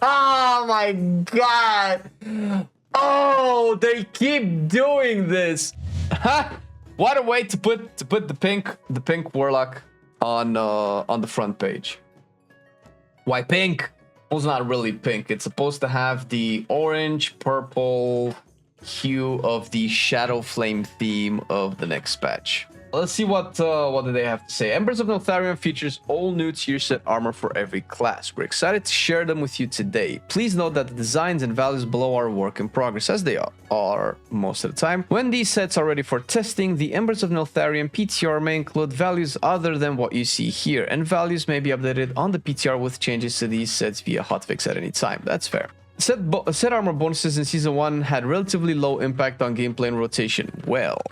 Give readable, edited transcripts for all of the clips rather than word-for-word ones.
Oh my god! Oh, they keep doing this. What a way to put the pink Warlock on the front page. Why pink? It's not really pink. It's supposed to have the orange purple hue of the Shadow Flame theme of the next patch. Let's see what do they have to say. Embers of Neltharion features all new tier set armor for every class. We're excited to share them with you today. Please note that the designs and values below are work in progress, as they are most of the time. When these sets are ready for testing, the Embers of Neltharion PTR may include values other than what you see here, and values may be updated on the PTR with changes to these sets via hotfix at any time. That's fair. Set armor bonuses in Season 1 had relatively low impact on gameplay and rotation. Well,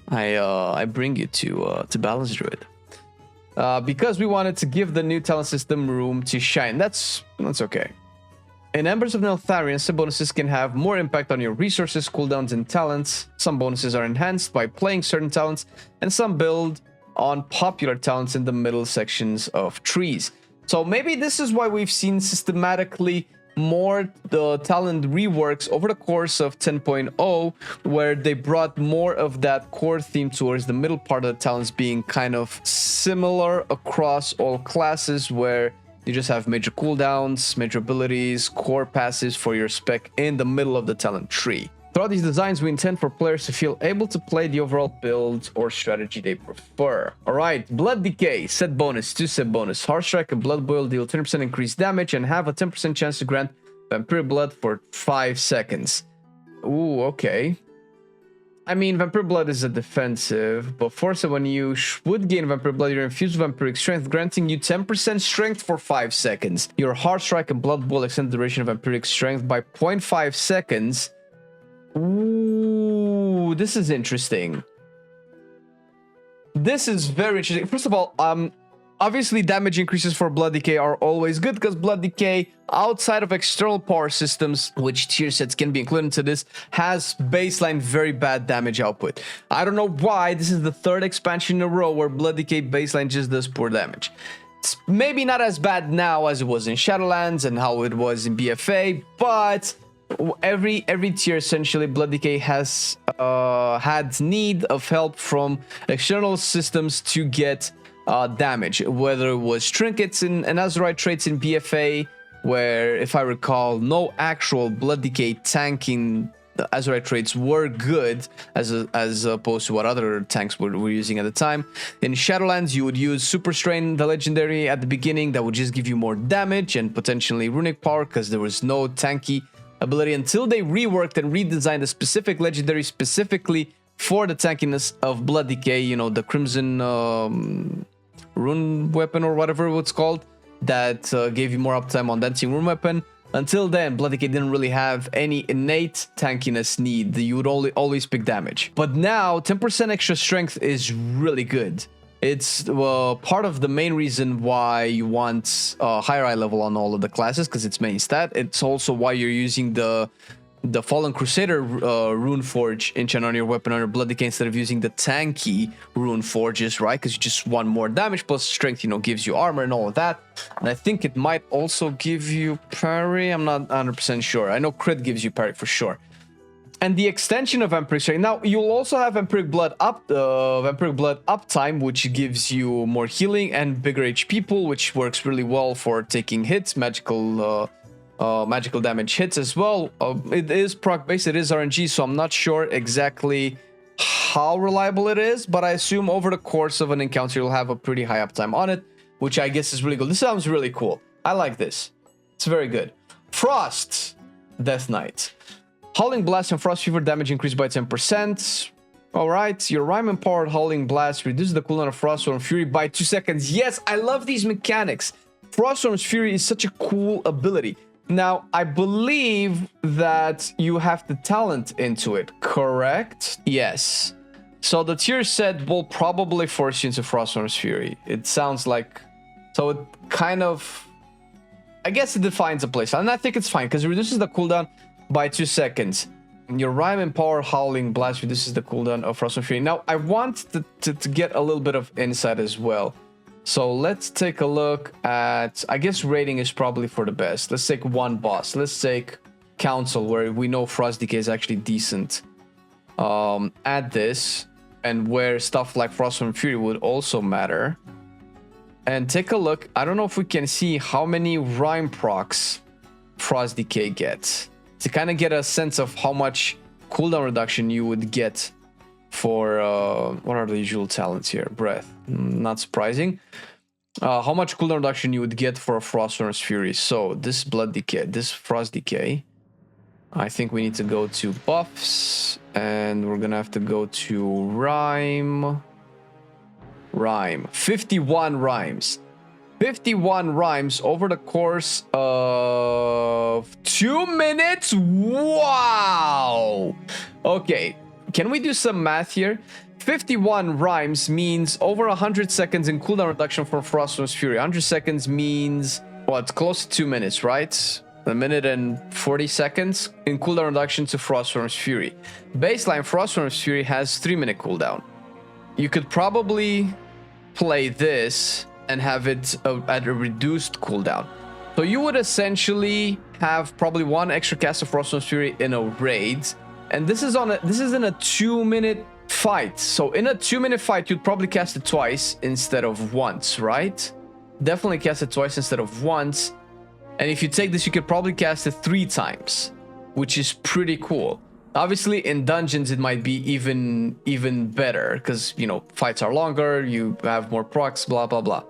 I bring you to Balance Druid because we wanted to give the new talent system room to shine. That's okay. In Embers of Neltharion, some bonuses can have more impact on your resources, cooldowns, and talents. Some bonuses are enhanced by playing certain talents, and some build on popular talents in the middle sections of trees. So maybe this is why we've seen systematically more the talent reworks over the course of 10.0, where they brought more of that core theme towards the middle part of the talents being kind of similar across all classes, where you just have major cooldowns, major abilities, core passives for your spec in the middle of the talent tree. Throughout these designs, we intend for players to feel able to play the overall build or strategy they prefer. Alright, Blood Decay, set bonus, 2 set bonus. Heart Strike and Blood Boil deal 20% increased damage and have a 10% chance to grant Vampire Blood for 5 seconds. Ooh, okay. I mean, Vampire Blood is a defensive, but force it when you would gain Vampire Blood, you're infused with Vampiric Strength, granting you 10% strength for 5 seconds. Your Heart Strike and Blood Boil extend the duration of Vampiric Strength by 0.5 seconds. Ooh, this is interesting. This is very interesting. First of all, obviously damage increases for Blood Decay are always good, because Blood Decay, outside of external power systems, which tier sets can be included into this, has baseline very bad damage output. I don't know why this is the 3rd expansion in a row where Blood Decay baseline just does poor damage. It's maybe not as bad now as it was in Shadowlands and how it was in BFA, but every tier essentially Blood Decay has had need of help from external systems to get damage, whether it was trinkets and Azurite traits in BFA, where, if I recall, no actual Blood Decay tanking Azurite traits were good as opposed to what other tanks were using at the time. In Shadowlands, you would use Super Strain, the legendary, at the beginning, that would just give you more damage and potentially runic power, because there was no tanky ability until they reworked and redesigned a specific legendary specifically for the tankiness of Blood Decay, you know, the Crimson Rune Weapon or whatever it's called, that gave you more uptime on Dancing Rune Weapon. Until then, Blood Decay didn't really have any innate tankiness need. You would always pick damage. But now, 10% extra strength is really good. It's part of the main reason why you want higher eye level on all of the classes, because it's main stat. It's also why you're using the Fallen Crusader Rune Forge enchant on your weapon on your Blood Decay instead of using the tanky Rune Forges, right? Because you just want more damage, plus strength, you know, gives you armor and all of that. And I think it might also give you parry. I'm not 100% sure. I know crit gives you parry for sure. And the extension of Vampiric Strength. Now, you'll also have Vampiric Blood uptime, which gives you more healing and bigger HP pool, which works really well for taking hits, magical damage hits as well. It is proc based, it is RNG, so I'm not sure exactly how reliable it is, but I assume over the course of an encounter you'll have a pretty high uptime on it, which I guess is really good. This sounds really cool. I like this. It's very good. Frost Death Knight. Howling Blast and Frost Fever damage increased by 10%. Alright, your Rhyme-empowered Howling Blast reduces the cooldown of Froststorm Fury by 2 seconds. Yes, I love these mechanics. Froststorm's Fury is such a cool ability. Now, I believe that you have the talent into it, correct? Yes. So the tier set will probably force you into Froststorm's Fury. It sounds like... So it kind of... I guess it defines a playstyle, and I think it's fine, because it reduces the cooldown by 2 seconds. Your Rhyme-empowered Howling Blast reduces the cooldown of Froststorm Fury. Now, I want to get a little bit of insight as well. So let's take a look at, I guess rating is probably for the best. Let's take one boss. Let's take Council, where we know Frost Decay is actually decent at this, and where stuff like Frost and Fury would also matter. And take a look. I don't know if we can see how many rhyme procs Frost Decay gets, to kind of get a sense of how much cooldown reduction you would get for what are the usual talents here? Breath, not surprising. How much cooldown reduction you would get for a Frostworm's Fury. So this Blood Decay, this Frost Decay, I think we need to go to buffs, and we're gonna have to go to rhyme. 51 rhymes. 51 rhymes over the course of 2 minutes. Wow. Okay, can we do some math here? 51 rhymes means over 100 seconds in cooldown reduction for Frostworm's Fury. 100 seconds means, well, it's close to 2 minutes, right? A minute and 40 seconds in cooldown reduction to Frostworm's Fury. Baseline Frostworm's Fury has 3-minute cooldown. You could probably play this and have it at a reduced cooldown. So you would essentially have probably one extra cast of Frostworm's Fury in a raid, and this is in a 2-minute fight. So in a 2-minute fight, you'd probably cast it twice instead of once, right? Definitely cast it twice instead of once. And if you take this, you could probably cast it 3 times, which is pretty cool. Obviously, in dungeons, it might be even better because, you know, fights are longer, you have more procs, blah, blah, blah.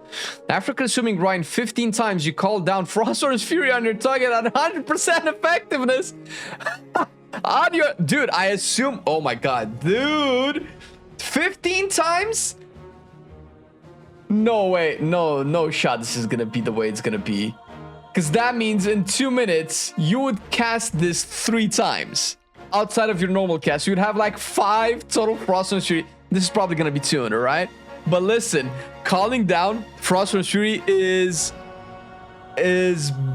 After consuming Rhine 15 times, you call down Frostworm's Fury on your target at 100% effectiveness. On your... Dude, I assume... Oh my god. Dude! 15 times? No way. No shot this is gonna be the way it's gonna be. Because that means in 2 minutes, you would cast this 3 times. Outside of your normal cast, you'd have like 5 total Frostworm's Fury. This is probably going to be 200, right? But listen, calling down Frostworm's Fury is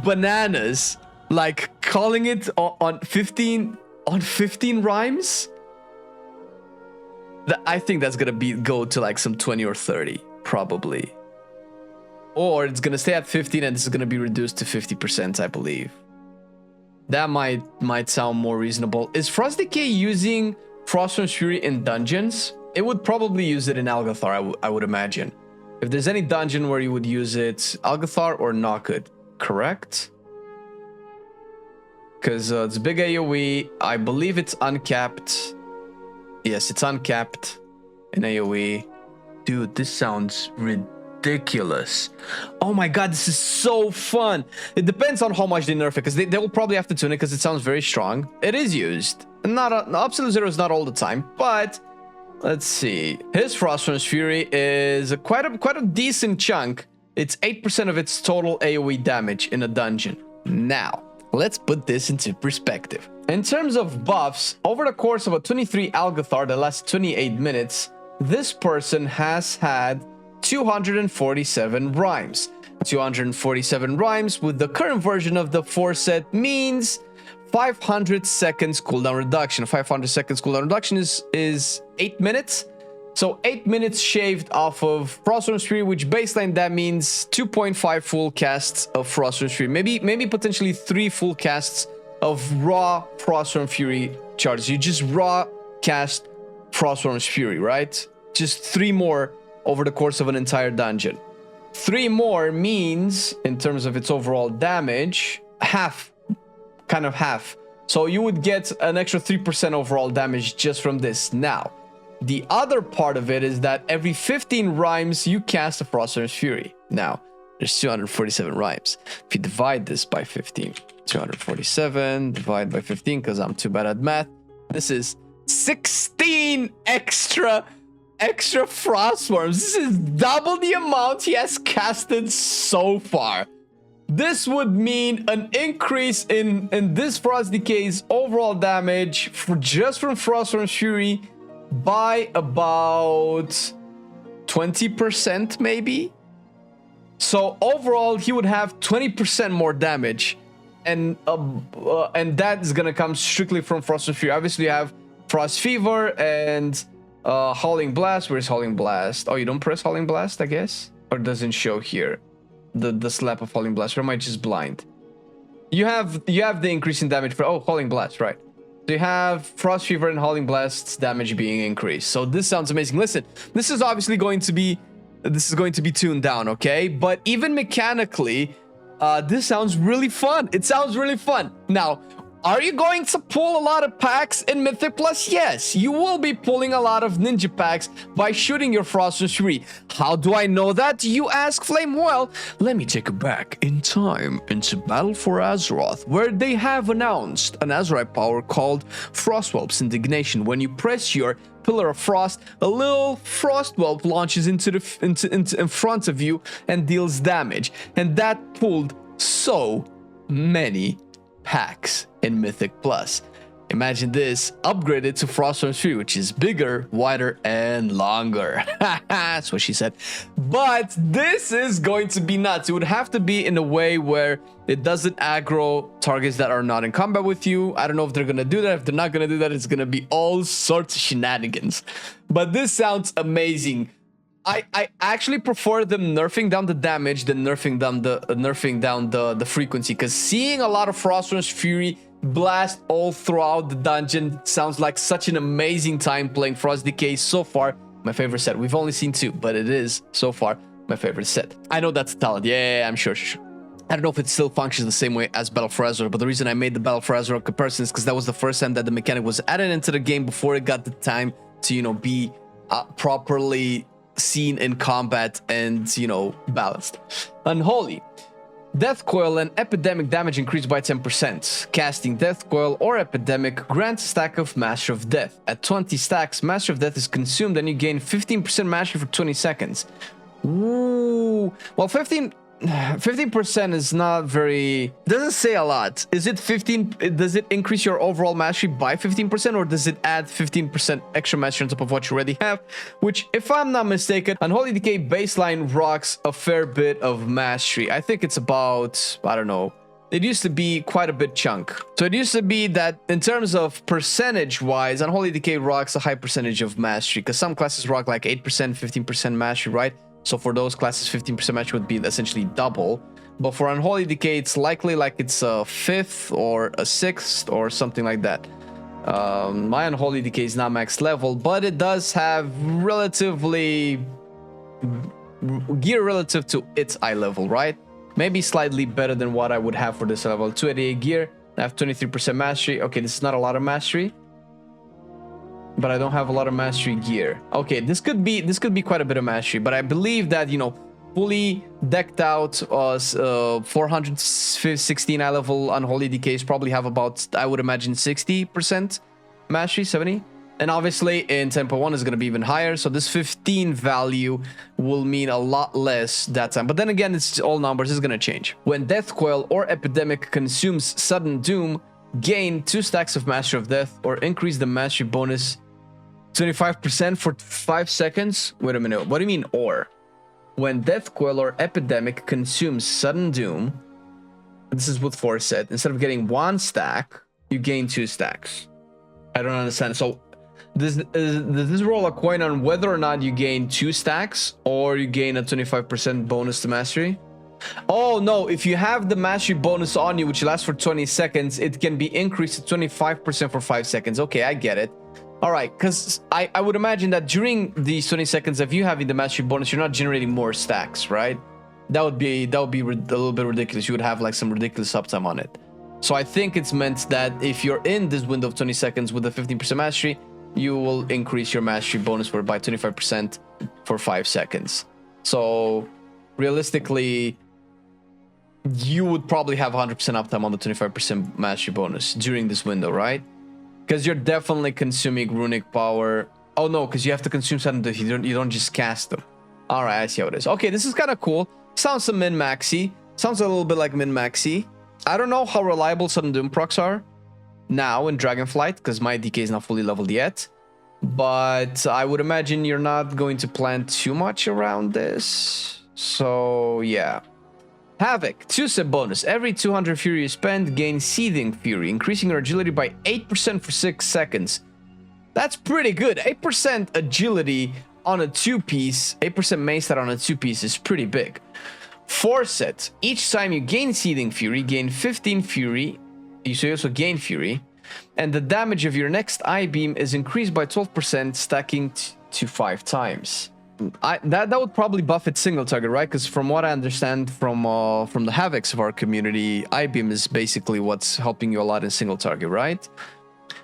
bananas. Like calling it on 15 rhymes. I think that's going to go to like some 20 or 30 probably. Or it's going to stay at 15 and this is going to be reduced to 50%, I believe. That might sound more reasonable. Is Frost Decay using Frostworm's Fury in dungeons? It would probably use it in Algathar, I would imagine. If there's any dungeon where you would use it, Algathar or Nockut, correct? Because it's big AoE. I believe it's uncapped. Yes, it's uncapped in AoE. Dude, this sounds ridiculous. Oh my god, this is so fun. It depends on how much they nerf it, because they will probably have to tune it because it sounds very strong. It is used. Absolute Zero is not all the time, but let's see. His Frostworm's Fury is quite a decent chunk. It's 8% of its total AoE damage in a dungeon. Now, let's put this into perspective. In terms of buffs, over the course of a 23 Algathar that lasts 28 minutes, this person has had 247 rhymes. 247 rhymes with the current version of the 4 set means 500 seconds cooldown reduction. 500 seconds cooldown reduction is 8 minutes. So 8 minutes shaved off of Frostworm's Fury, which baseline that means 2.5 full casts of Frostworm's Fury. Maybe potentially 3 full casts of raw Frostworm Fury charges. You just raw cast Frostworm's Fury, right? Just 3 more over the course of an entire dungeon. 3 more means, in terms of its overall damage, half. So you would get an extra 3% overall damage just from this. Now, the other part of it is that every 15 rhymes, you cast a Frostworm's Fury. Now, there's 247 rhymes. If you divide this by 15, 247 divided by 15, because I'm too bad at math, this is 16 extra Frostworms. This is double the amount he has casted so far. This would mean an increase in this Frost Decay's overall damage just from Frostworm's Fury by about 20% maybe. So overall, he would have 20% more damage, and that is gonna come strictly from Frostworm's Fury. Obviously, you have Frost Fever and Howling Blast. Where's Howling Blast? Oh, you don't press Howling Blast, I guess. Or doesn't show here. The slap of Falling Blast, or am I just blind? You have the increase in damage for Falling Blast, right? So you have Frost Fever and Falling Blast's damage being increased. So this sounds amazing. Listen, this is obviously going to be tuned down, okay? But even mechanically, this sounds really fun. It sounds really fun. Now, are you going to pull a lot of packs in Mythic Plus? Yes, you will be pulling a lot of ninja packs by shooting your Frosters Fury. How do I know that, you ask, Flame? Well, let me take you back in time into Battle for Azeroth, where they have announced an Azerite power called Frostwhelp's Indignation. When you press your Pillar of Frost, a little Frostwhelp launches in front of you and deals damage. And that pulled so many packs in Mythic Plus. Imagine this upgraded to Frostworm's Fury, which is bigger, wider, and longer. That's what she said. But this is going to be nuts. It would have to be in a way where it doesn't aggro targets that are not in combat with you. I don't know if they're going to do that. If they're not going to do that, it's going to be all sorts of shenanigans. But this sounds amazing. I actually prefer them nerfing down the damage than nerfing down the frequency, because seeing a lot of Frostworm's Fury blast all throughout the dungeon sounds like such an amazing time playing Frost Decay. So far, my favorite set. We've only seen 2, but it is so far my favorite set. I know that's a talent. Yeah, I'm sure. I don't know if it still functions the same way as Battle for Azeroth, but the reason I made the Battle for Azeroth comparison is because that was the first time that the mechanic was added into the game before it got the time to, you know, be properly seen in combat and, you know, balanced. Unholy. Death Coil and Epidemic damage increased by 10%. Casting Death Coil or Epidemic grants a stack of Master of Death. At 20 stacks, Master of Death is consumed and you gain 15% mastery for 20 seconds. Ooh. Well, 15% is not very... doesn't say a lot. Is it 15? Does it increase your overall mastery by 15%, or does it add 15% extra mastery on top of what you already have? Which, if I'm not mistaken, Unholy Decay baseline rocks a fair bit of mastery. I think it's about, I don't know, it used to be quite a bit chunk. So it used to be that in terms of percentage wise, Unholy Decay rocks a high percentage of mastery, because some classes rock like 8%, 15% mastery, right? So for those classes, 15% mastery would be essentially double. But for Unholy Decay, it's likely like it's a 5th or a 6th or something like that. My Unholy Decay is not max level, but it does have relatively gear relative to its eye level, right? Maybe slightly better than what I would have for this level. 288 gear, I have 23% mastery. Okay, this is not a lot of mastery, but I don't have a lot of mastery gear. Okay, this could be quite a bit of mastery, but I believe that, you know, fully decked out 416 eye level Unholy Decays probably have about, I would imagine, 60% mastery, 70. And obviously in 10.1 is going to be even higher, so this 15 value will mean a lot less that time. But then again, it's all numbers, it's going to change. When Death Coil or Epidemic consumes Sudden Doom, gain 2 stacks of Master of Death or increase the mastery bonus 25% for 5 seconds. Wait a minute, what do you mean or? When Death Coil or Epidemic consumes Sudden Doom, this is with Foresight, instead of getting 1 stack, you gain 2 stacks. I don't understand. So does this roll a coin on whether or not you gain 2 stacks or you gain a 25% bonus to mastery? Oh no, if you have the mastery bonus on you, which lasts for 20 seconds, it can be increased to 25% for 5 seconds. Okay, I get it. All right, because I would imagine that during these 20 seconds of you having the mastery bonus, you're not generating more stacks, right? That would be a little bit ridiculous. You would have like some ridiculous uptime on it. So I think it's meant that if you're in this window of 20 seconds with a 15% mastery, you will increase your mastery bonus by 25% for 5 seconds. So realistically, you would probably have 100% uptime on the 25% mastery bonus during this window, right? Because you're definitely consuming runic power. Oh no, because you have to consume Sudden Death. You don't just cast them. All right, I see how it is. Okay, this is kind of cool. Sounds some min-maxy. Sounds a little bit like min-maxy. I don't know how reliable Sudden Doom procs are now in Dragonflight, because my DK is not fully leveled yet. But I would imagine you're not going to plan too much around this. So yeah. Havoc, 2-step bonus. Every 200 fury you spend, gain Seething Fury, increasing your agility by 8% for 6 seconds. That's pretty good. 8% agility on a 2-piece, 8% main stat on a 2-piece is pretty big. Force it. Each time you gain Seething Fury, gain 15 Fury. You also gain Fury. And the damage of your next I-Beam is increased by 12%, stacking to 5 times. That would probably buff it single target, right? Because from what I understand from the Havocs of our community, I-Beam is basically what's helping you a lot in single target, right?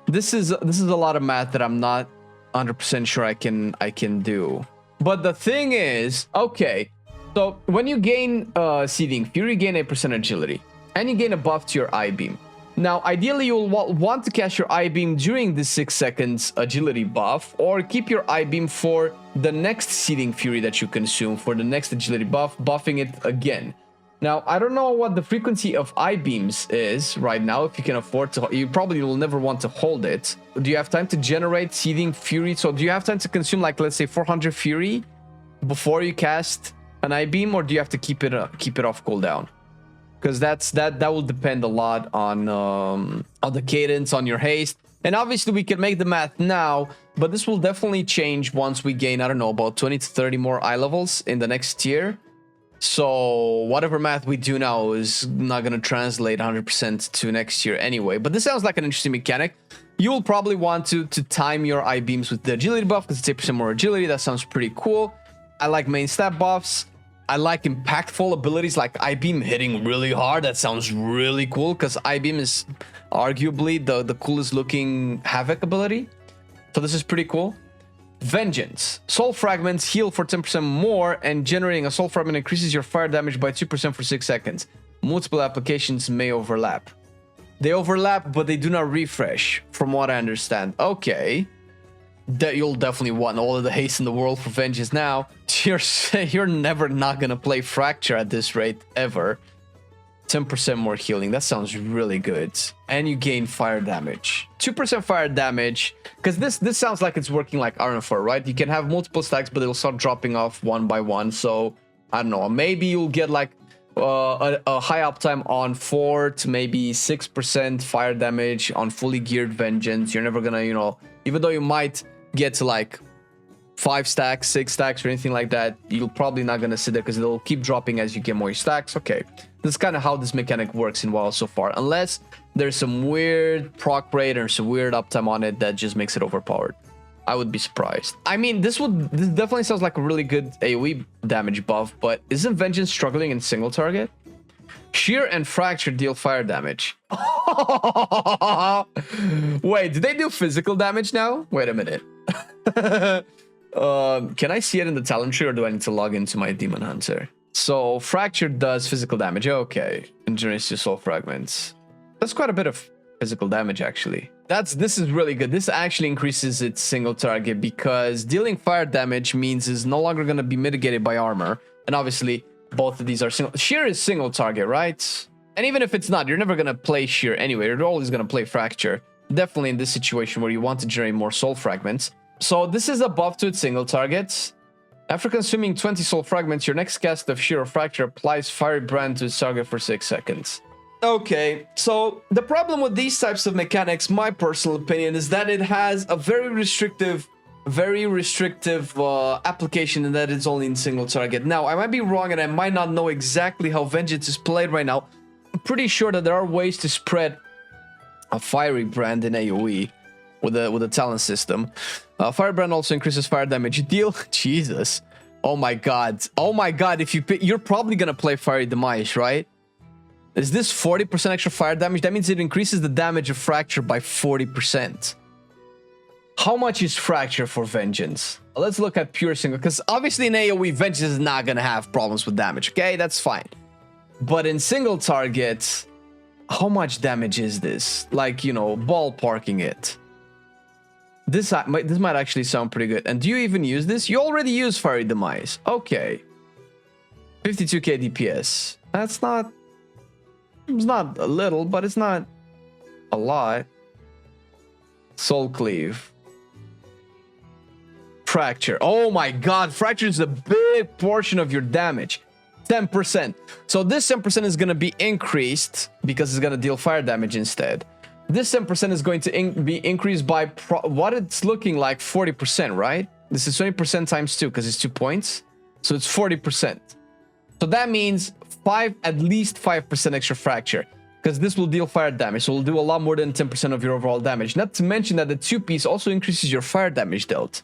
This is a lot of math that I'm not 100% sure I can do. But the thing is, okay, so when you gain Seething Fury, you gain 8% agility, and you gain a buff to your I-Beam. Now, ideally, you'll want to cast your I-Beam during the 6 seconds agility buff, or keep your I-Beam for the next Seething Fury that you consume for the next agility buff, buffing it again. Now, I don't know what the frequency of I-Beams is right now, if you can afford to. You probably will never want to hold it. Do you have time to generate Seething Fury? So do you have time to consume, like, let's say 400 Fury before you cast an I-Beam, or do you have to keep it off cooldown? Because that will depend a lot on the cadence, on your haste. And obviously we can make the math now, but this will definitely change once we gain, I don't know, about 20 to 30 more eye levels in the next tier. So whatever math we do now is not going to translate 100% to next year anyway. But this sounds like an interesting mechanic. You will probably want to time your I-Beams with the agility buff, because it's 8% more agility. That sounds pretty cool. I like main stat buffs. I like impactful abilities like I-Beam hitting really hard. That sounds really cool, because I-Beam is arguably the coolest looking Havoc ability. So this is pretty cool. Vengeance. Soul Fragments heal for 10% more, and generating a Soul Fragment increases your fire damage by 2% for 6 seconds. Multiple applications may overlap. They overlap, but they do not refresh, from what I understand. Okay. That you'll definitely want all of the haste in the world for Vengeance now. You're never not gonna play Fracture at this rate, ever. 10% more healing. That sounds really good. And you gain fire damage. 2% fire damage. Because this sounds like it's working like Iron 4, right? You can have multiple stacks, but it'll start dropping off one by one. So, I don't know. Maybe you'll get like a high uptime on 4 to maybe 6% fire damage on fully geared Vengeance. You're never gonna, you know, even though you might get to like 5 stacks, 6 stacks, or anything like that, you're probably not gonna sit there because it'll keep dropping as you get more stacks. Okay, that's kind of how this mechanic works in WoW so far, unless there's some weird proc rate or some weird uptime on it that just makes it overpowered. I would be surprised. I mean, this definitely sounds like a really good AoE damage buff, but isn't Vengeance struggling in single target? Shear and Fracture deal fire damage. Wait, do they do physical damage now? Wait a minute. Can I see it in the talent tree, or do I need to log into my Demon Hunter? So Fracture does physical damage. Okay, and generates 2 soul fragments. That's quite a bit of physical damage, actually. This is really good. This actually increases its single target, because dealing fire damage means is no longer going to be mitigated by armor. And obviously, both of these are single. Shear is single target, right? And even if it's not, you're never going to play Shear anyway. You're always going to play Fracture. Definitely in this situation where you want to generate more soul fragments. So this is a buff to its single targets. After consuming 20 soul fragments, your next cast of Shear or Fracture applies Fiery Brand to its target for 6 seconds. Okay, so the problem with these types of mechanics, my personal opinion, is that it has a very restrictive application, and that it's only in single target. Now, I might be wrong, and I might not know exactly how Vengeance is played right now. I'm pretty sure that there are ways to spread a Fiery Brand in AoE with a talent system. Fire Brand also increases fire damage deal. Jesus. Oh my god. Oh my god, if you're probably gonna play Fiery Demise, right? Is this 40% extra fire damage? That means it increases the damage of Fracture by 40%. How much is Fracture for Vengeance? Let's look at pure single, because obviously in AoE, Vengeance is not gonna have problems with damage, okay? That's fine. But in single target, how much damage is this? Like, you know, ballparking it. This might actually sound pretty good. And do you even use this? You already use Fiery Demise. Okay. 52k DPS. That's not... It's not a little, but it's not a lot. Soul Cleave. Fracture. Oh my god, Fracture is a big portion of your damage. 10%. So this 10% is going to be increased because it's going to deal fire damage instead. This 10% is going to be increased by what it's looking like 40%, right? This is 20% times 2 because it's 2 points. So it's 40%. So that means at least 5% extra fracture, because this will deal fire damage. So it'll do a lot more than 10% of your overall damage. Not to mention that the 2-piece also increases your fire damage dealt.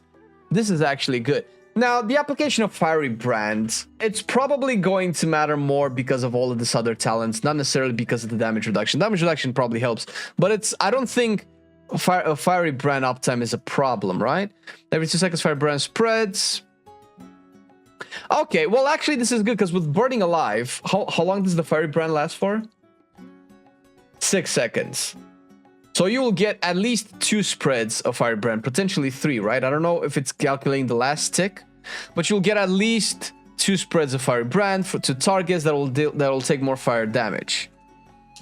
This is actually good. Now, the application of Fiery Brand, it's probably going to matter more because of all of this other talents, not necessarily because of the damage reduction. Damage reduction probably helps, but I don't think Fiery Brand uptime is a problem, right? Every 2 seconds, Fiery Brand spreads. Okay, well, actually, this is good because with Burning Alive, how long does the Fiery Brand last for? 6 seconds. So you will get at least 2 spreads of Fire Brand, potentially 3, right? I don't know if it's calculating the last tick, but you'll get at least 2 spreads of Fire Brand to targets that will take more fire damage.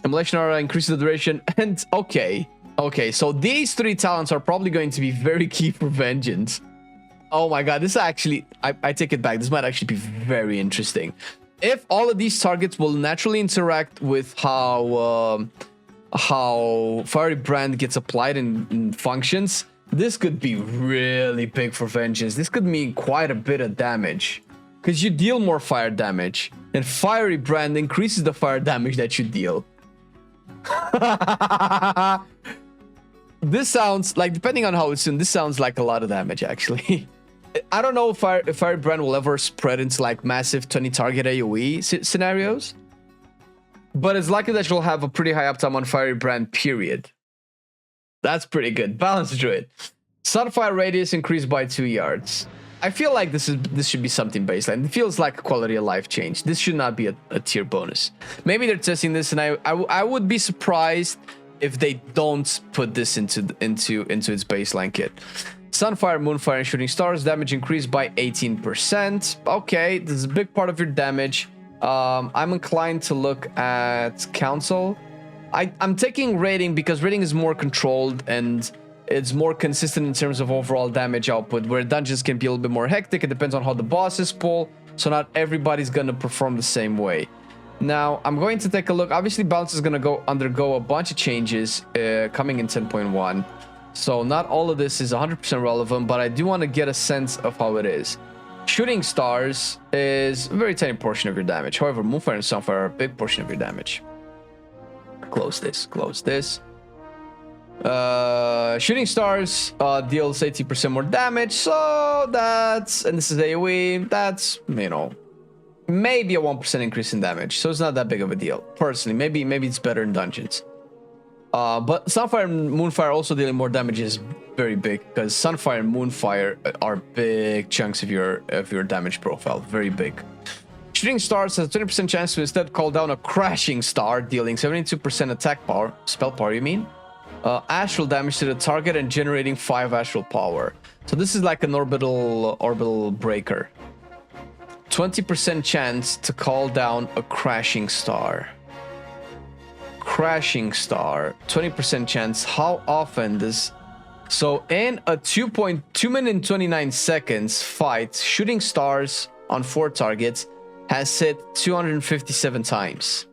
Immolation Aura increases the duration, and okay, so these 3 talents are probably going to be very key for Vengeance. Oh my god, this actually, I take it back, this might actually be very interesting. If all of these targets will naturally interact with how Fiery Brand gets applied and functions, this could be really big for Vengeance. This could mean quite a bit of damage, because you deal more fire damage, and Fiery Brand increases the fire damage that you deal. This sounds like, depending on how it's done, this sounds like a lot of damage, actually. I don't know if Fiery Brand will ever spread into like massive 20 target AoE scenarios, but it's likely that you'll have a pretty high uptime on Fiery Brand, period. That's pretty good. Balanced Druid. Sunfire radius increased by 2 yards. I feel like this should be something baseline. It feels like a quality of life change. This should not be a tier bonus. Maybe they're testing this, and I would be surprised if they don't put this into its baseline kit. Sunfire, Moonfire, and Shooting Stars damage increased by 18%. Okay, this is a big part of your damage. I'm inclined to look at Council. I'm taking Rating because Rating is more controlled and it's more consistent in terms of overall damage output, where dungeons can be a little bit more hectic. It depends on how the bosses pull, so not everybody's going to perform the same way. Now, I'm going to take a look. Obviously, Balance is going to undergo a bunch of changes coming in 10.1. So not all of this is 100% relevant, but I do want to get a sense of how it is. Shooting Stars is a very tiny portion of your damage. However, Moonfire and Sunfire are a big portion of your damage. Close this. Close this. Shooting Stars deals 80% more damage. So that's... And this is AoE. That's, you know, maybe a 1% increase in damage. So it's not that big of a deal. Personally, maybe it's better in dungeons. But Sunfire and Moonfire also dealing more damage is very big, because Sunfire and Moonfire are big chunks of your damage profile. Very big. Shooting Stars has a 20% chance to instead call down a Crashing Star, dealing 72% attack power, spell power, you mean? Astral damage to the target and generating 5 astral power. So this is like an orbital breaker. 20% chance to call down a Crashing Star. Crashing Star, 20% chance. How often does... So in a 2 minute and 29 seconds fight, Shooting Stars on 4 targets has hit 257 times.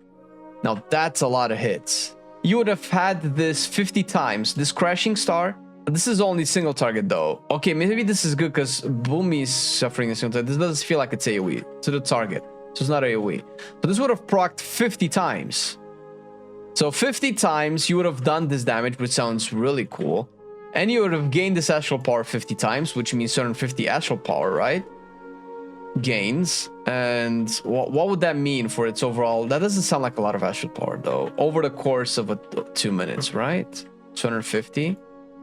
Now that's a lot of hits. You would have had this 50 times, this Crashing Star. This is only single target though. Okay, maybe this is good because Boomy is suffering a single target. This doesn't feel like it's AoE to the target, so it's not AoE. So this would have procced 50 times. So 50 times you would have done this damage, which sounds really cool. And you would have gained this astral power 50 times, which means 250 astral power, right? Gains. And what would that mean for its overall? That doesn't sound like a lot of astral power, though. Over the course of 2 minutes, right? 250?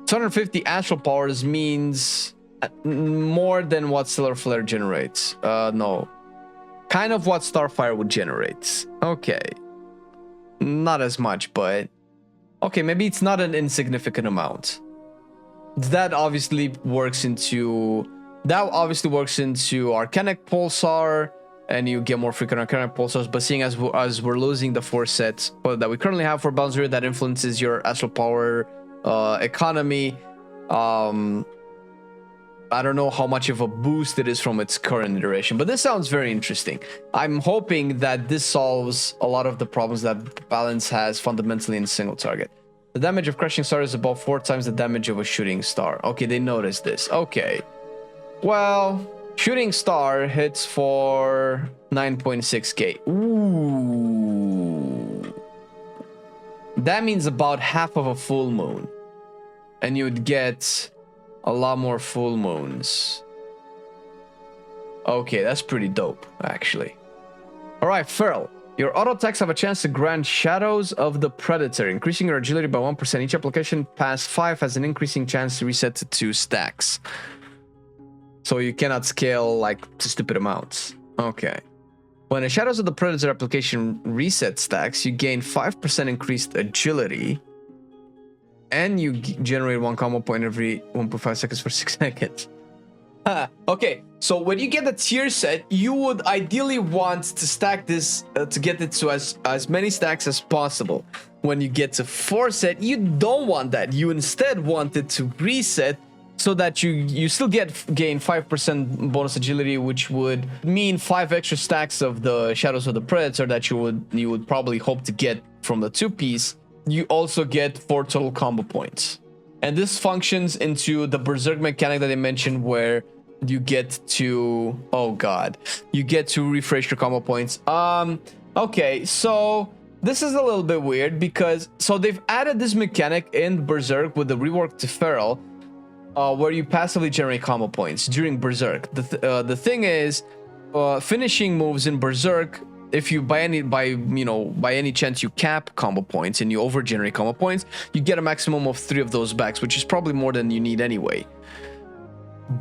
250 astral powers means more than what Stellar Flare generates. No. Kind of what Starfire would generate. Okay. Not as much, but... Okay, maybe it's not an insignificant amount. That obviously works into Arcanic Pulsar, and you get more frequent Arcanic Pulsars. But seeing as we're losing the 4 sets that we currently have for Balance Druid, that influences your astral power economy. I don't know how much of a boost it is from its current iteration, but this sounds very interesting. I'm hoping that this solves a lot of the problems that Balance has fundamentally in single target. The damage of Crashing Star is about 4 times the damage of a Shooting Star. Okay, they noticed this. Okay. Well, Shooting Star hits for 9.6k. Ooh. That means about half of a full moon. And you'd get a lot more full moons. Okay, that's pretty dope, actually. Alright, Feral. Your auto attacks have a chance to grant Shadows of the Predator, increasing your agility by 1%. Each application past 5 has an increasing chance to reset to 2 stacks. So you cannot scale like to stupid amounts. Okay. When a Shadows of the Predator application reset stacks, you gain 5% increased agility. And you generate 1 combo point every 1.5 seconds for 6 seconds. Okay, so when you get the tier set, you would ideally want to stack this to get it to as many stacks as possible. When you get to 4 set, you don't want that. You instead want it to reset so that you still gain 5% bonus agility, which would mean 5 extra stacks of the Shadows of the Predator that you would probably hope to get from the 2-piece. You also get 4 total combo points. And this functions into the Berserk mechanic that I mentioned, where you get to... Oh god. You get to refresh your combo points. Okay, so this is a little bit weird because... So they've added this mechanic in Berserk with the rework to Feral, where you passively generate combo points during Berserk. The thing is, finishing moves in Berserk, if you by any chance you cap combo points and you overgenerate combo points, you get a maximum of 3 of those backs, which is probably more than you need anyway.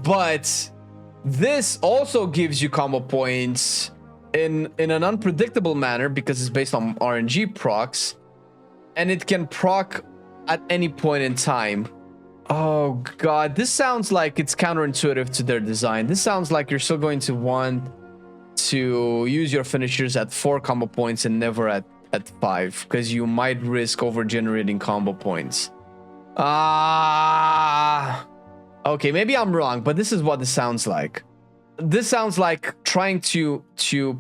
But this also gives you combo points in an unpredictable manner because it's based on RNG procs, and it can proc at any point in time. Oh god, this sounds like it's counterintuitive to their design. This sounds like you're still going to want to use your finishers at 4 combo points and never at 5, because you might risk over generating combo points. Okay, maybe I'm wrong, but this is what this sounds like. This sounds like trying to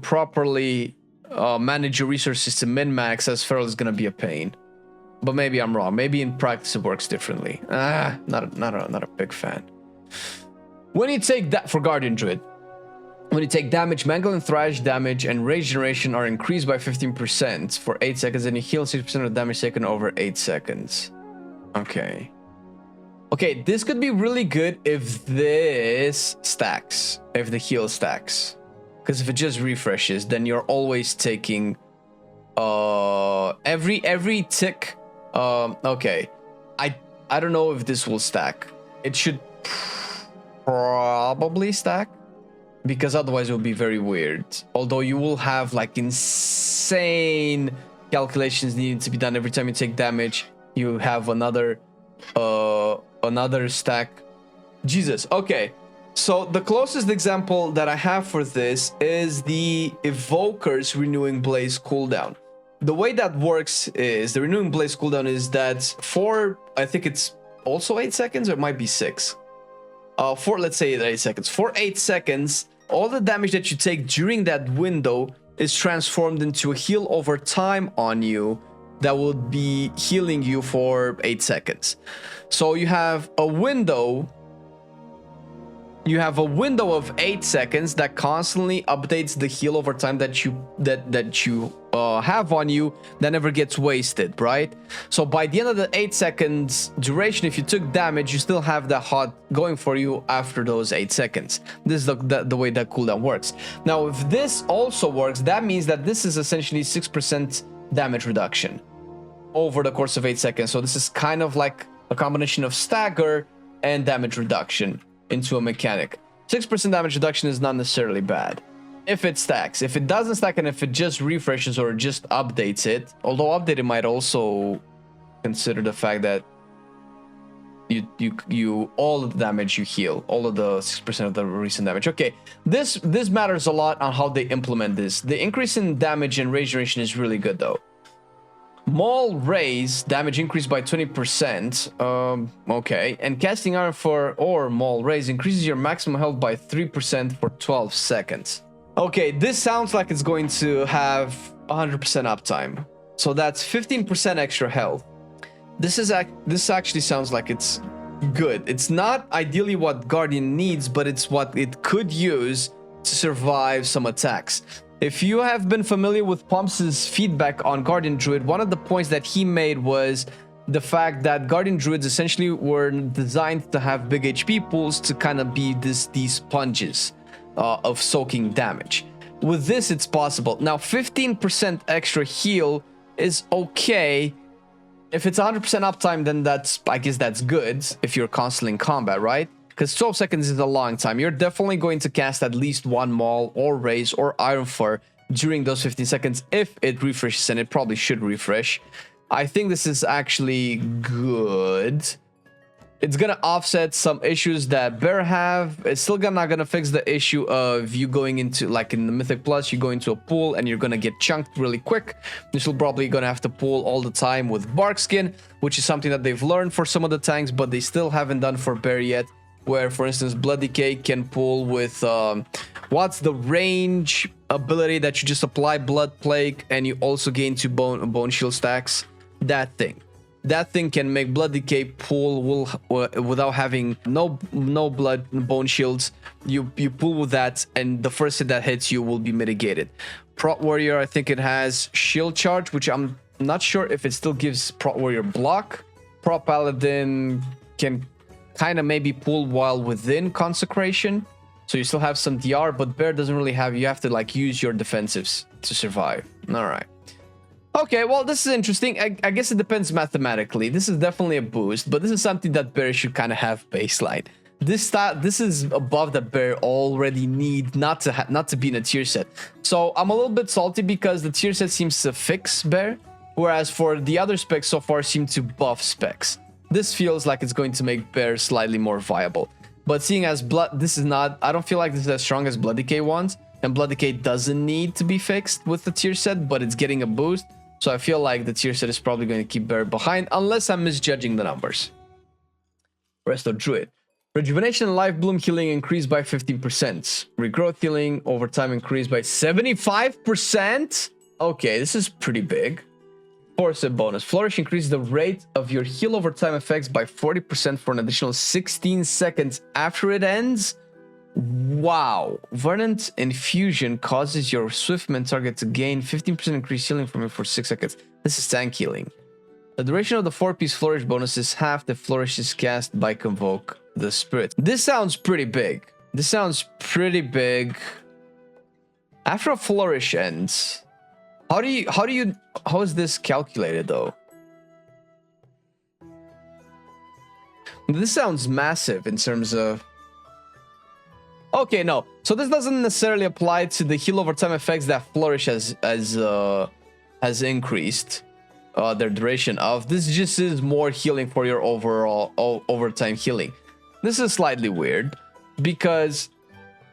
properly manage your resources to min-max as Feral is gonna be a pain. But maybe I'm wrong. Maybe in practice it works differently. Not a big fan. When you take that for Guardian Druid, when you take damage, Mangle and Thrash damage and Rage Generation are increased by 15% for 8 seconds, and you heal 6% of the damage taken over 8 seconds. Okay. Okay, this could be really good if this stacks, if the heal stacks. Because if it just refreshes, then you're always taking every tick. Okay. I don't know if this will stack. It should probably stack, because otherwise it will be very weird. Although you will have like insane calculations needing to be done every time you take damage. You have another stack. Jesus. Okay. So the closest example that I have for this is the Evoker's Renewing Blaze cooldown. The way that works is the Renewing Blaze cooldown is that for, I think it's also 8 seconds, or it might be 6. For, let's say 8 seconds. For 8 seconds, all the damage that you take during that window is transformed into a heal over time on you that will be healing you for 8 seconds. So you have a window. You have a window of 8 seconds that constantly updates the heal over time that you have on you, that never gets wasted, right? So by the end of the 8 seconds duration, if you took damage, you still have that hot going for you after those 8 seconds. This is the way that cooldown works. Now, if this also works, that means that this is essentially 6% damage reduction over the course of 8 seconds. So this is kind of like a combination of stagger and damage reduction into a mechanic. 6% damage reduction is not necessarily bad if it stacks. If it doesn't stack, and if it just refreshes or just updates it, although updated might also consider the fact that you all of the damage you heal, all of the 6% of the recent damage. Okay, this matters a lot on how they implement this. The increase in damage and rage generation is really good though. Maul Raise, damage increased by 20%. Okay. And Casting Iron or Maul Raise increases your maximum health by 3% for 12 seconds. Okay, this sounds like it's going to have 100% uptime. So that's 15% extra health. This actually sounds like it's good. It's not ideally what Guardian needs, but it's what it could use to survive some attacks. If you have been familiar with Pumps's feedback on Guardian Druid, one of the points that he made was the fact that Guardian Druids essentially were designed to have big HP pools to kind of be these sponges of soaking damage. With this, it's possible. Now, 15% extra heal is okay. If it's 100% uptime, then I guess that's good if you're constantly in combat, right? Because 12 seconds is a long time. You're definitely going to cast at least one Maul or Raise or Iron Fur during those 15 seconds if it refreshes, and it probably should refresh. I think this is actually good. It's gonna offset some issues that Bear have. It's still not gonna fix the issue of you going into, like in the Mythic Plus, you go into a pool and you're gonna get chunked really quick. You're still probably gonna have to pull all the time with Bark Skin, which is something that they've learned for some of the tanks, but they still haven't done for Bear yet. Where, for instance, Blood Decay can pull with what's the range ability that you just apply Blood Plague and you also gain 2 bone shield stacks. That thing can make Blood Decay pull without having no blood bone shields. You pull with that, and the first hit that hits you will be mitigated. Prot Warrior, I think it has Shield Charge, which I'm not sure if it still gives Prot Warrior block. Prot Paladin can kind of maybe pull while within Consecration, so you still have some DR, but Bear doesn't really have. You have to like use your defensives to survive. All right. Okay, well, this is interesting. I guess it depends mathematically. This is definitely a boost, but this is something that Bear should kind of have baseline. This is above that Bear already need not to be in a tier set. So I'm a little bit salty because the tier set seems to fix Bear, whereas for the other specs so far seem to buff specs. This feels like it's going to make Bear slightly more viable. But seeing as this is not, I don't feel like this is as strong as Blood Decay ones, and Blood Decay doesn't need to be fixed with the tier set, but it's getting a boost. So I feel like the tier set is probably going to keep Bear behind, unless I'm misjudging the numbers. Resto Druid. Rejuvenation and Life Bloom healing increased by 15%. Regrowth healing over time increased by 75%. Okay, this is pretty big. Force bonus. Flourish increases the rate of your heal over time effects by 40% for an additional 16 seconds after it ends. Wow. Verdant Infusion causes your Swiftman target to gain 15% increased healing from it for 6 seconds. This is tank healing. The duration of the 4-piece Flourish bonus is half the Flourish is cast by Convoke the Spirit. This sounds pretty big. This sounds pretty big. After a Flourish ends, how is this calculated though? This sounds massive in terms of... Okay, no. So this doesn't necessarily apply to the heal over time effects that Flourish has increased their duration of. This just is more healing for your overall overtime healing. This is slightly weird because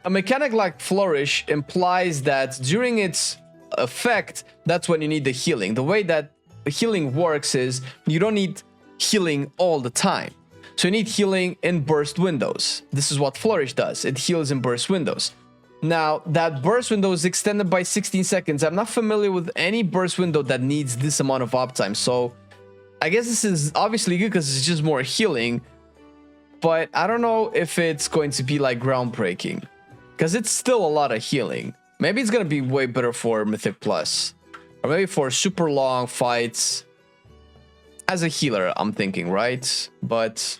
a mechanic like Flourish implies that during its effect, that's when you need the healing. The way that healing works is you don't need healing all the time. So you need healing in burst windows. This is what Flourish does. It heals in burst windows. Now, that burst window is extended by 16 seconds. I'm not familiar with any burst window that needs this amount of uptime. So I guess this is obviously good because it's just more healing. But I don't know if it's going to be like groundbreaking, because it's still a lot of healing. Maybe it's going to be way better for Mythic Plus, or maybe for super long fights. As a healer, I'm thinking, right? But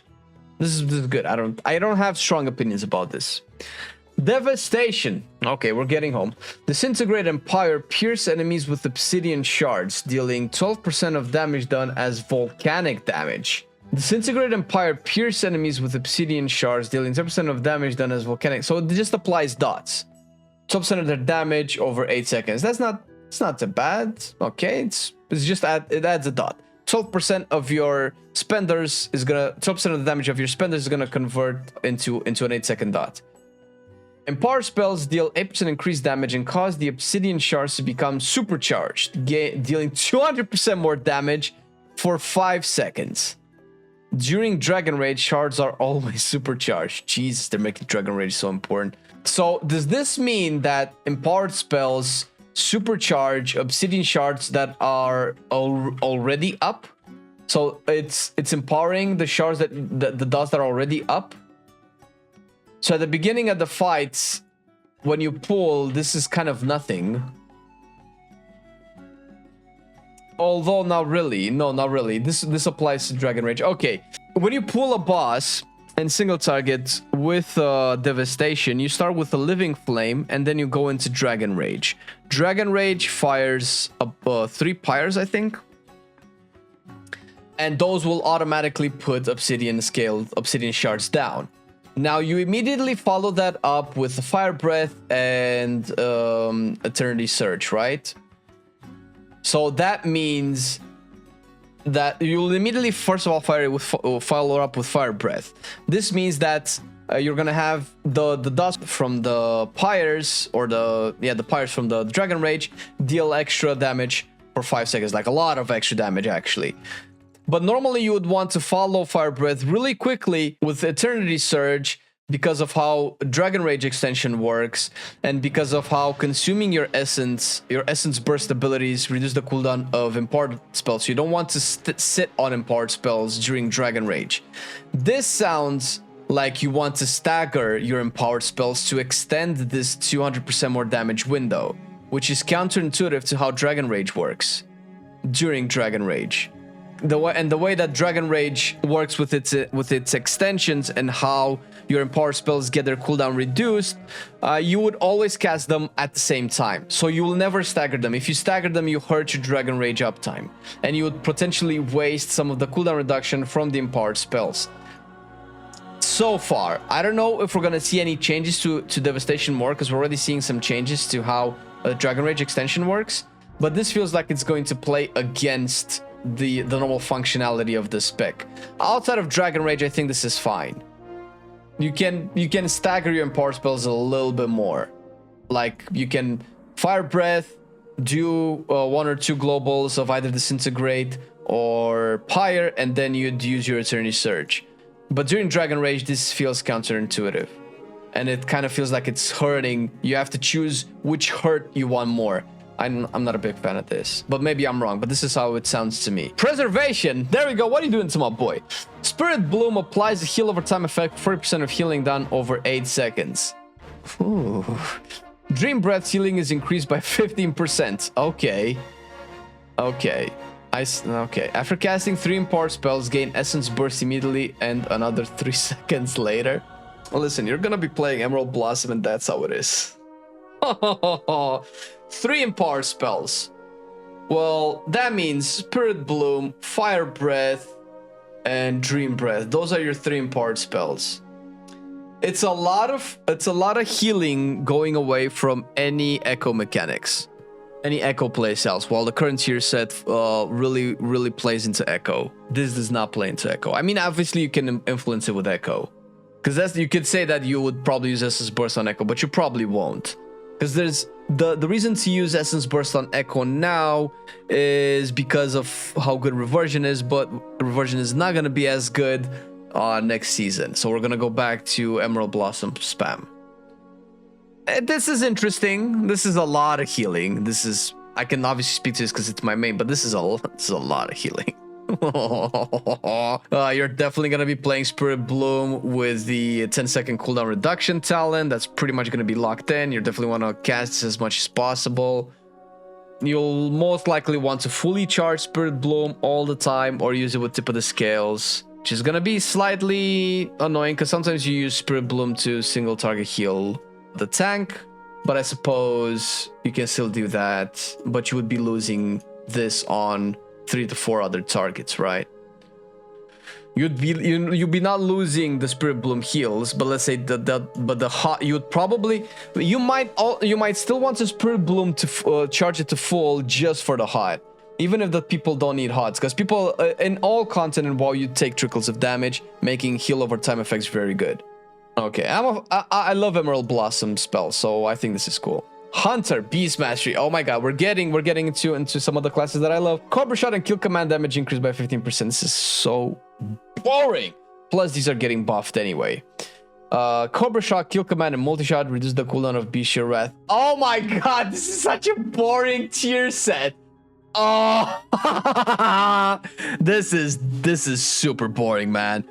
this is good. I don't have strong opinions about this. Devastation. Okay, we're getting home. Disintegrate Empire pierce enemies with obsidian shards, dealing 12% of damage done as volcanic damage. Disintegrate Empire pierce enemies with obsidian shards, dealing 10% of damage done as volcanic. So it just applies dots. 12% of their damage over 8 seconds. It's not too bad. Okay, it's just it adds a dot. 12% of your spenders is gonna 12% of the damage of your spenders is gonna convert into an 8-second dot. Empower spells deal 8% increased damage and cause the obsidian shards to become supercharged, dealing 200% more damage for 5 seconds. During Dragon Rage, shards are always supercharged. Jesus, they're making Dragon Rage so important. So does this mean that empowered spells supercharge obsidian shards that are already up? So it's empowering the shards that the dots that are already up. So at the beginning of the fights, when you pull, this is kind of nothing. Although not really. No, not really. This applies to Dragon Rage. Okay. When you pull a boss and single target with Devastation, you start with a Living Flame and then you go into Dragon Rage. Dragon Rage fires 3 pyres, I think. And those will automatically put obsidian shards down. Now you immediately follow that up with the Fire Breath and Eternity Surge, right? So that means that you'll immediately, first of all, follow up with Fire Breath. This means that you're gonna have the dust from the pyres, or the pyres from the Dragon Rage, deal extra damage for 5 seconds, like a lot of extra damage actually. But normally you would want to follow Fire Breath really quickly with Eternity Surge because of how Dragon Rage extension works and because of how consuming your essence burst abilities reduce the cooldown of empowered spells. So you don't want to sit on empowered spells during Dragon Rage. This sounds like you want to stagger your empowered spells to extend this 200% more damage window, which is counterintuitive to how Dragon Rage works during Dragon Rage. The way that Dragon Rage works with its extensions and how your empowered spells get their cooldown reduced, you would always cast them at the same time. So you will never stagger them. If you stagger them, you hurt your Dragon Rage uptime, and you would potentially waste some of the cooldown reduction from the empowered spells. So far, I don't know if we're gonna see any changes to Devastation more, because we're already seeing some changes to how Dragon Rage extension works. But this feels like it's going to play against the normal functionality of this spec. Outside of Dragon Rage, I think this is fine. You can stagger your empowered spells a little bit more. Like you can Fire Breath, do 1 or 2 globals of either Disintegrate or Pyre, and then you'd use your Eternity Surge. But during Dragon Rage, this feels counterintuitive, and it kind of feels like it's hurting. You have to choose which hurt you want more. I'm not a big fan of this, but maybe I'm wrong, but this is how it sounds to me. Preservation, there we go. What are you doing to my boy? Spirit Bloom applies a heal over time effect, 40% of healing done over 8 seconds. Ooh. Dream Breath healing is increased by 15%. Okay. Okay. Okay. After casting 3 empowered spells, gain Essence Burst immediately and another 3 seconds later. Well, listen, you're gonna be playing Emerald Blossom, and that's how it is. 3 empowered spells. Well, that means Spirit Bloom, Fire Breath, and Dream Breath. Those are your 3 empowered spells. It's a lot of healing going away from any echo mechanics, any echo playstyles. While the current tier set really plays into echo, this does not play into echo. I mean, obviously you can influence it with echo, because you could say that you would probably use Essence Burst on echo, but you probably won't. Because there's the reason to use Essence Burst on Echo now is because of how good Reversion is, but Reversion is not going to be as good next season. So we're going to go back to Emerald Blossom spam. This is interesting. This is a lot of healing. I can obviously speak to this because it's my main, but this is a lot of healing. You're definitely going to be playing Spirit Bloom with the 10-second cooldown reduction talent. That's pretty much going to be locked in. You definitely want to cast as much as possible. You'll most likely want to fully charge Spirit Bloom all the time, or use it with Tip of the Scales, which is going to be slightly annoying because sometimes you use Spirit Bloom to single target heal the tank, but I suppose you can still do that, but you would be losing this on 3 to 4 other targets, right? You'd be not losing the Spirit Bloom heals, but let's say you might still want to Spirit Bloom to charge it to full just for the hot, even if the people don't need hots, because people in all content and WoW you take trickles of damage, making heal over time effects very good. Okay, I love Emerald Blossom spell, so I think this is cool. Hunter, Beast Mastery. Oh my god, we're getting into some of the classes that I love. Cobra Shot and Kill Command damage increased by 15%. This is so boring. Plus, these are getting buffed anyway. Cobra Shot, Kill Command, and Multi-Shot reduce the cooldown of Bestial Wrath. Oh my god, this is such a boring tier set. Oh, this is super boring, man.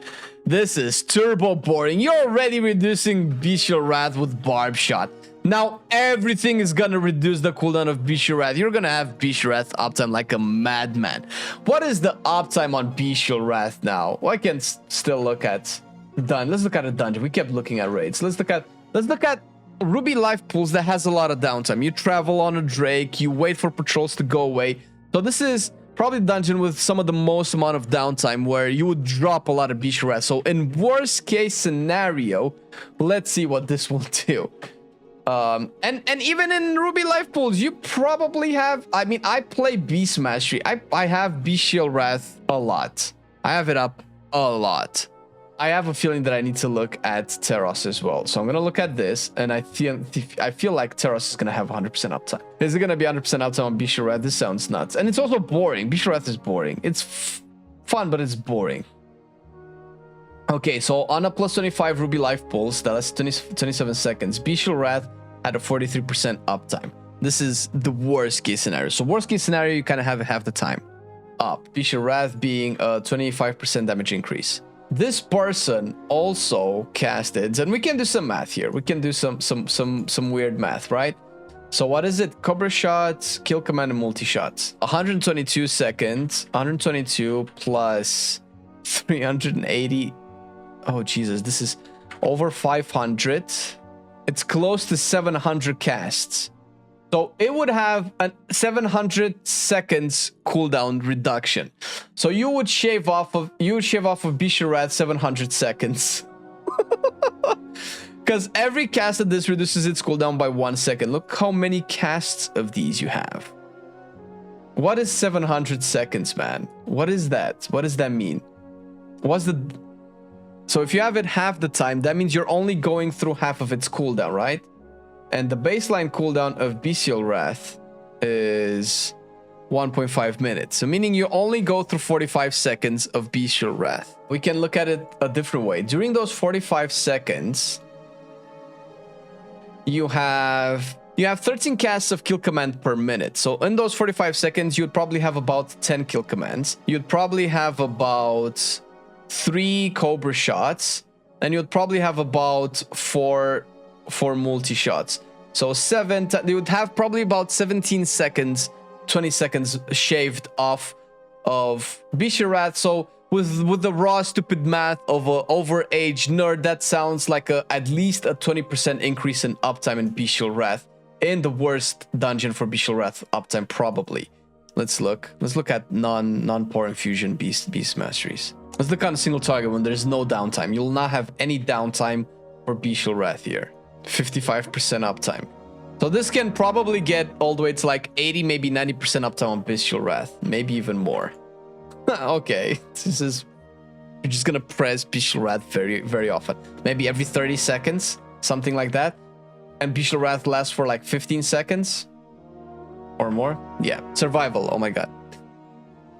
This is turbo boring. You're already reducing Bestial Wrath with Barb Shot. Now everything is gonna reduce the cooldown of Bestial Wrath. You're gonna have Bestial Wrath uptime like a madman. What is the uptime on Bestial Wrath now? Well, I can still look at let's look at a dungeon. We kept looking at raids. Let's look at Ruby Life Pools that has a lot of downtime. You travel on a Drake, you wait for patrols to go away. So this is probably the dungeon with some of the most amount of downtime where you would drop a lot of Bestial Wrath. So in worst case scenario, let's see what this will do. And even in Ruby Life Pools, you probably have, I mean, I play Beast Mastery. I have Bestial Wrath a lot. I have it up a lot. I have a feeling that I need to look at Teros as well. So I'm going to look at this, and I feel like Teros is going to have 100% uptime. Is it going to be 100% uptime on Bestial Wrath? This sounds nuts. And it's also boring. Bestial Wrath is boring. It's fun, but it's boring. Okay, so on a plus 25 Ruby Life Pulse, that's 27 seconds. Bestial Wrath had a 43% uptime. This is the worst case scenario. So worst case scenario, you kind of have half the time up. Bestial Wrath being a 25% damage increase. This person also casted, and we can do some math here. We can do some weird math, right? So what is it? Cobra shots, kill command, and multi shots. 122 seconds. 122 plus 380. Oh Jesus, this is over 500. It's close to 700 casts. So it would have a 700 seconds cooldown reduction. So you would shave off of Bestial Wrath 700 seconds. Because every cast of this reduces its cooldown by 1 second. Look how many casts of these you have. What is 700 seconds, man? What is that? What does that mean? So if you have it half the time, that means you're only going through half of its cooldown, right? And the baseline cooldown of Bestial Wrath is 1.5 minutes. So meaning you only go through 45 seconds of Bestial Wrath. We can look at it a different way. During those 45 seconds, you have 13 casts of kill command per minute. So in those 45 seconds, you'd probably have about 10 kill commands. You'd probably have about 3 Cobra shots. And you'd probably have about 4 multi shots. So you would have probably about 17 seconds, 20 seconds shaved off of Bestial Wrath. So with the raw stupid math of a overage nerd, that sounds like at least a 20% increase in uptime in Bestial Wrath in the worst dungeon for Bestial Wrath uptime, probably. Let's look at non-Pore Infusion beast masteries. Let's look on a single target when there's no downtime. You'll not have any downtime for Bestial Wrath here. 55% uptime. So this can probably get all the way to like 80, maybe 90% uptime on Bestial Wrath. Maybe even more. Okay. You're just gonna press Bestial Wrath very, very often. Maybe every 30 seconds. Something like that. And Bestial Wrath lasts for like 15 seconds. Or more. Yeah. Survival. Oh my god.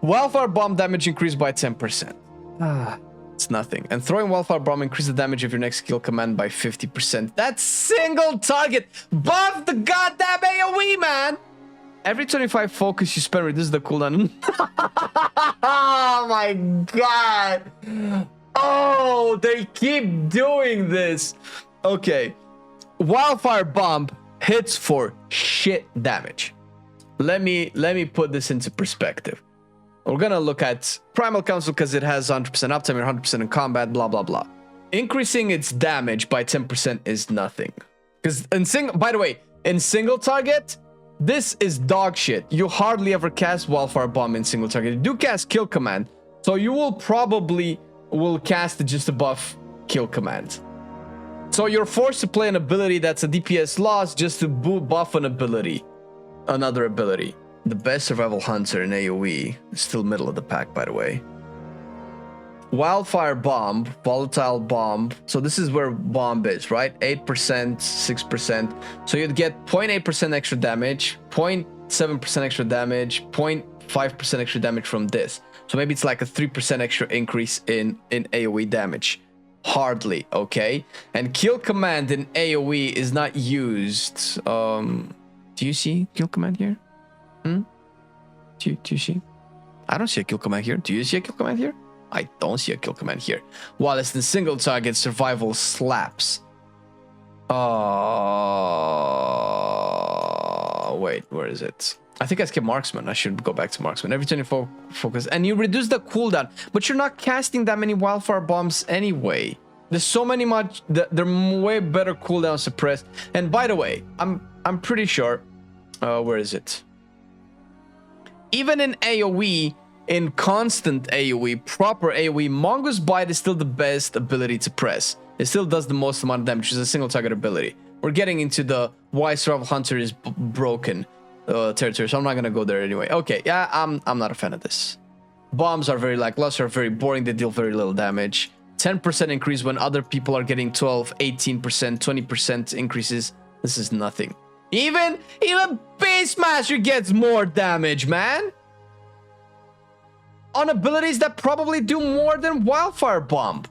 Wildfire Bomb damage increased by 10%. It's nothing. And throwing Wildfire Bomb increase the damage of your next kill command by 50%. That's single target. Buff the goddamn AoE, man. Every 25 focus you spend reduces the cooldown. Oh my god. Oh, they keep doing this. Okay. Wildfire Bomb hits for shit damage. Let me put this into perspective. We're gonna look at Primal Council because it has 100% uptime and 100% in combat, blah blah blah. Increasing its damage by 10% is nothing. Because by the way, in single target, this is dog shit. You hardly ever cast Wildfire Bomb in single target. You do cast Kill Command, so you will cast it just to buff Kill Command. So you're forced to play an ability that's a DPS loss just to buff an ability, another ability. The best survival hunter in AoE is still middle of the pack, by the way. Wildfire Bomb, Volatile Bomb. So this is where Bomb is, right? 8%, 6%. So you'd get 0.8% extra damage, 0.7% extra damage, 0.5% extra damage from this. So maybe it's like a 3% extra increase in AoE damage. Hardly, okay? And Kill Command in AoE is not used. Do you see Kill Command here? Do you see? I don't see a kill command here. Do you see a kill command here? I don't see a kill command here. While it's the single target survival slaps. Wait, where is it? I think I skipped marksman. I should go back to marksman. Every 24 focus. And you reduce the cooldown. But you're not casting that many wildfire bombs anyway. There's so many much. They're way better cooldown suppressed. And by the way, I'm pretty sure. Where is it? Even in AoE, in constant AoE, proper AoE, Mongoose Bite is still the best ability to press. It still does the most amount of damage, which is a single target ability. We're getting into the why Survival Hunter is broken territory, so I'm not gonna go there anyway. Okay, yeah, I'm not a fan of this. Bombs are very lackluster, very boring, they deal very little damage. 10% increase when other people are getting 12, 18%, 20% increases. This is nothing. Even Beastmaster gets more damage, man. On abilities that probably do more than Wildfire Bomb.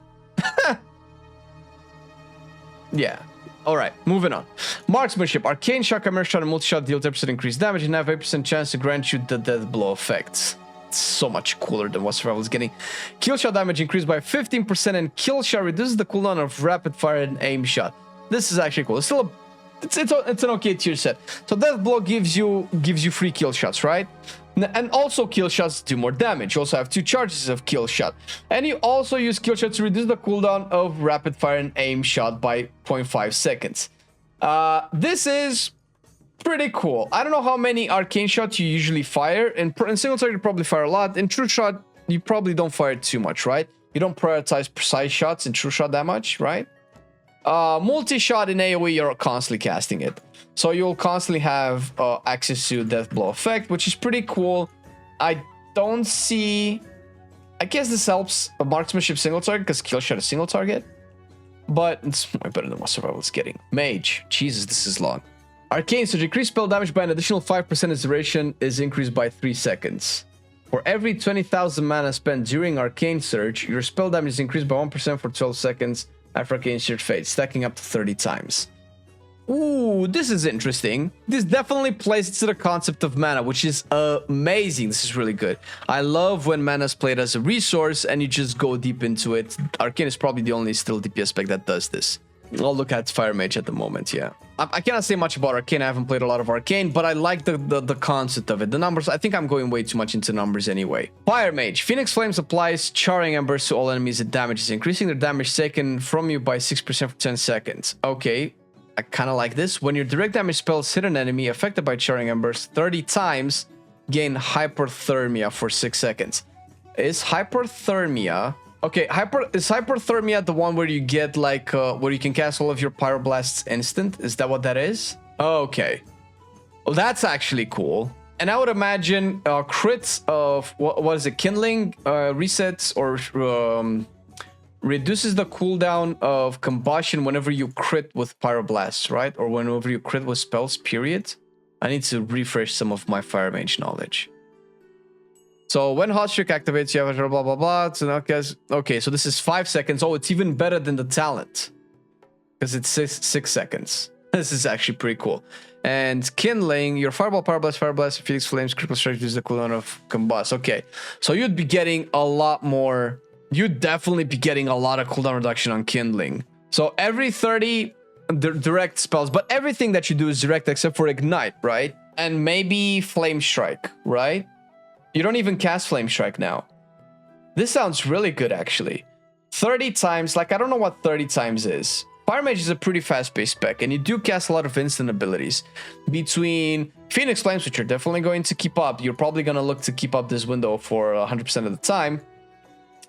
Yeah. Alright, moving on. Marksmanship. Arcane Shot, Chimera Shot, and Multi-Shot deal 10% increased damage and have 8% chance to grant you the death blow effects. It's so much cooler than what Survival is getting. Kill Shot damage increased by 15% and Kill Shot reduces the cooldown of Rapid Fire and Aim Shot. This is actually cool. It's still it's an okay tier set. So Death Blow gives you free kill shots, right? And also kill shots do more damage. You also have 2 charges of kill shot. And you also use kill shot to reduce the cooldown of rapid fire and aim shot by 0.5 seconds. This is pretty cool. I don't know how many arcane shots you usually fire. In single target, you probably fire a lot. In true shot, you probably don't fire too much, right? You don't prioritize precise shots in true shot that much, right? Multi-shot in AoE, you're constantly casting it. So you'll constantly have access to Death Blow effect, which is pretty cool. I don't see... I guess this helps a marksmanship single target, because kill shot is single target. But it's way better than what Survival is getting. Mage. Jesus, this is long. Arcane Surge. Increased spell damage by an additional 5%. Its duration is increased by 3 seconds. For every 20,000 mana spent during Arcane Surge, your spell damage is increased by 1% for 12 seconds after Arcane Surge fades, stacking up to 30 times. Ooh, this is interesting. This definitely plays into the concept of mana, which is amazing. This is really good. I love when mana is played as a resource and you just go deep into it. Arcane is probably the only still DPS spec that does this. I'll look at Fire Mage at the moment, yeah. I cannot say much about Arcane. I haven't played a lot of Arcane, but I like the concept of it. The numbers, I think I'm going way too much into numbers anyway. Fire Mage. Phoenix Flames applies charring embers to all enemies it damages, increasing their damage taken from you by 6% for 10 seconds. Okay, I kind of like this. When your direct damage spells hit an enemy affected by charring embers 30 times, gain hyperthermia for 6 seconds. Is hyperthermia... Okay, is hyperthermia the one where you get like where you can cast all of your pyroblasts instant? Is that what that is? Okay, well that's actually cool. And I would imagine crits of what is it? Kindling resets or reduces the cooldown of combustion whenever you crit with pyroblasts, right? Or whenever you crit with spells. Period. I need to refresh some of my Fire Mage knowledge. So when Hot Streak activates, you have a blah, blah, blah. Okay, so this is 5 seconds. Oh, it's even better than the talent. Because it's 6 seconds. This is actually pretty cool. And Kindling, your Fireball, Pyroblast, Phoenix Flames, Critical Strike reduces the cooldown of Combust. Okay, so you'd be getting a lot more... You'd definitely be getting a lot of cooldown reduction on Kindling. So every 30 direct spells, but everything that you do is direct except for Ignite, right? And maybe Flame Strike, right? You don't even cast Flame Strike now. This sounds really good, actually. 30 times, like, I don't know what 30 times is. Fire Mage is a pretty fast-paced spec, and you do cast a lot of instant abilities. Between Phoenix Flames, which you're definitely going to keep up, you're probably going to look to keep up this window for 100% of the time.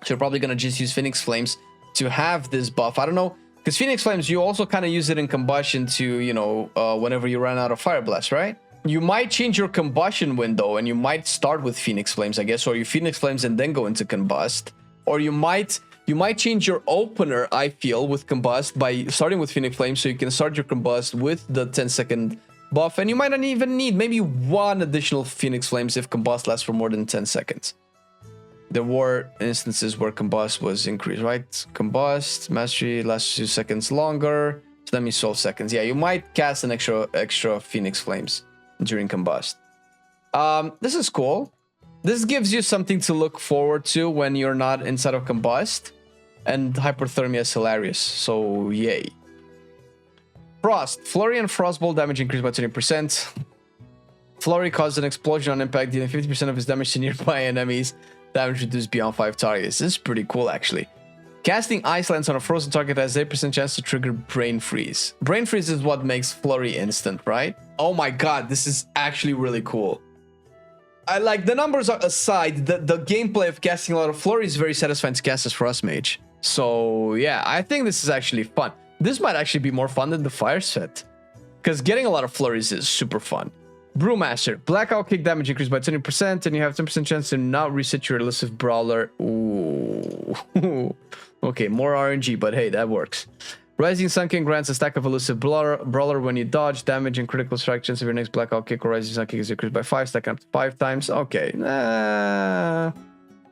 So you're probably going to just use Phoenix Flames to have this buff. I don't know, because Phoenix Flames, you also kind of use it in Combustion to, you know, whenever you run out of Fire Blast, right? You might change your combustion window and you might start with Phoenix Flames, I guess, or you Phoenix Flames and then go into Combust. Or you might change your opener, I feel, with Combust by starting with Phoenix Flames, so you can start your Combust with the 10-second buff, and you might not even need maybe 1 additional Phoenix Flames if Combust lasts for more than 10 seconds. There were instances where Combust was increased, right? Combust, Mastery lasts 2 seconds longer, so that means 12 seconds. Yeah, you might cast an extra Phoenix Flames during Combust. This is cool. This gives you something to look forward to when you're not inside of Combust. And Hyperthermia is hilarious, so yay. Frost. Flurry and Frostbolt damage increased by 20%. Flurry causes an explosion on impact, dealing 50% of his damage to nearby enemies. Damage reduced beyond 5 targets. This is pretty cool, actually. Casting Ice Lance on a frozen target has 8% chance to trigger Brain Freeze. Brain Freeze is what makes Flurry instant, right? Oh my god, this is actually really cool. I like, the numbers are aside, the gameplay of casting a lot of Flurry is very satisfying to cast as Frost Mage. So yeah, I think this is actually fun. This might actually be more fun than the Fire set, because getting a lot of Flurries is super fun. Brewmaster. Blackout kick damage increased by 20%, and you have 10% chance to not reset your elusive brawler. Ooh. Okay, more RNG, but hey, that works. Rising Sunken grants a stack of elusive brawler when you dodge. Damage and critical strike chance of your next blackout kick or Rising Sunken is increased by 5, stack up to 5 times. Okay.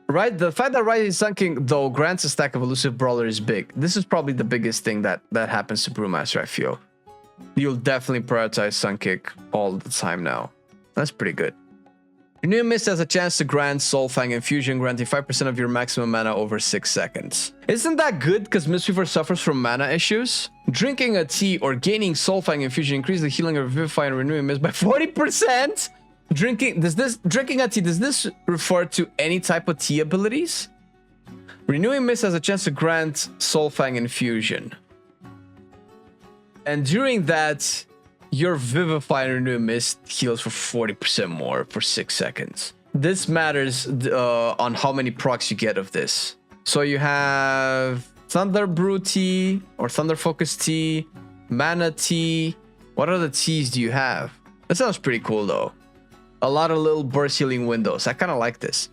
Right, the fact that Rising Sunken, though, grants a stack of elusive brawler is big. This is probably the biggest thing that happens to Brewmaster, I feel. You'll definitely prioritize Sunkick all the time now. That's pretty good. Your new mist has a chance to grant Soulfang Infusion, granting 5% of your maximum mana over 6 seconds. Isn't that good? Because Mistweaver suffers from mana issues. Drinking a tea or gaining Soulfang Infusion increases the healing of Vivify and Renewing Mist by 40%. Drinking a tea, does this refer to any type of tea abilities? Renewing Mist has a chance to grant Soulfang Infusion. And during that, your Vivify and Renew Mist heals for 40% more for 6 seconds. This matters on how many procs you get of this. So you have Thunder Brew Tea or Thunder Focus Tea, Mana Tea. What other teas do you have? That sounds pretty cool though. A lot of little burst healing windows. I kind of like this.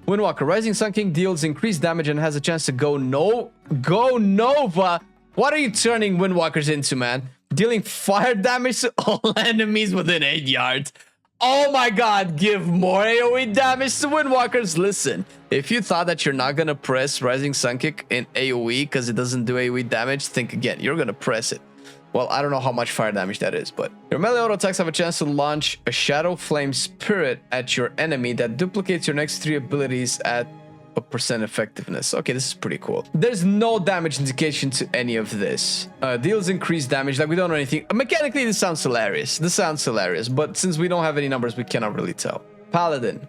Windwalker. Rising Sun King deals increased damage and has a chance to go Nova. What are you turning Windwalkers into, man? Dealing fire damage to all enemies within 8 yards. Oh my god, give more AoE damage to Windwalkers. Listen, if you thought that you're not going to press Rising Sunkick in AoE because it doesn't do AoE damage, think again. You're going to press it. Well, I don't know how much fire damage that is, but your melee auto attacks have a chance to launch a Shadow Flame Spirit at your enemy that duplicates your next 3 abilities at a % effectiveness. Okay, this is pretty cool. There's no damage indication to any of this. Deals increased damage, like we don't know anything. Mechanically, this sounds hilarious. But since we don't have any numbers, we cannot really tell. Paladin.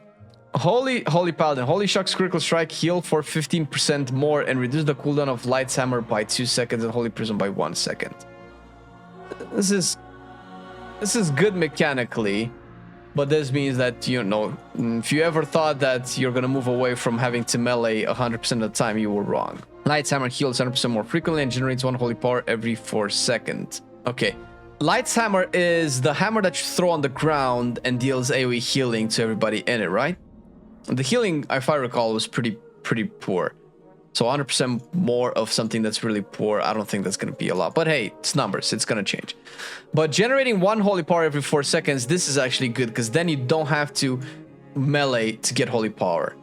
Holy Paladin. Holy Shock's critical strike heal for 15% more and reduce the cooldown of Light's Hammer by 2 seconds and Holy Prism by 1 second. This is good mechanically. But this means that, you know, if you ever thought that you're going to move away from having to melee 100% of the time, you were wrong. Light's Hammer heals 100% more frequently and generates 1 holy power every 4 seconds. Okay. Light's Hammer is the hammer that you throw on the ground and deals AoE healing to everybody in it, right? The healing, if I recall, was pretty poor. So 100% more of something that's really poor, I don't think that's going to be a lot. But hey, it's numbers. It's going to change. But generating 1 holy power every 4 seconds, this is actually good because then you don't have to melee to get holy power.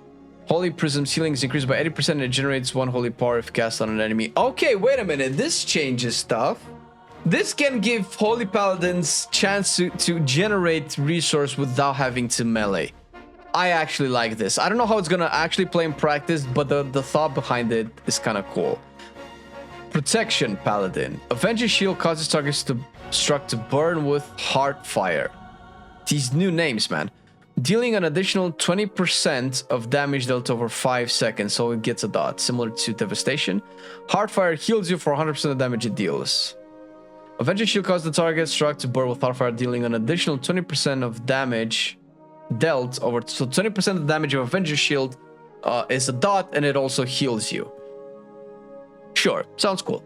Holy Prism's healing is increased by 80% and it generates 1 holy power if cast on an enemy. Okay, wait a minute. This changes stuff. This can give Holy Paladins chance to generate resource without having to melee. I actually like this. I don't know how it's gonna actually play in practice, but the thought behind it is kind of cool. Protection Paladin. Avenger Shield causes targets to struck to burn with Heartfire. These new names, man. Dealing an additional 20% of damage dealt over 5 seconds, so it gets a dot, similar to Devastation. Heartfire heals you for 100% of damage it deals. Avenger Shield causes the target struck to burn with Heartfire, dealing an additional 20% of damage dealt over, so 20% of the damage of Avenger Shield is a dot, and it also heals you. Sure, sounds cool.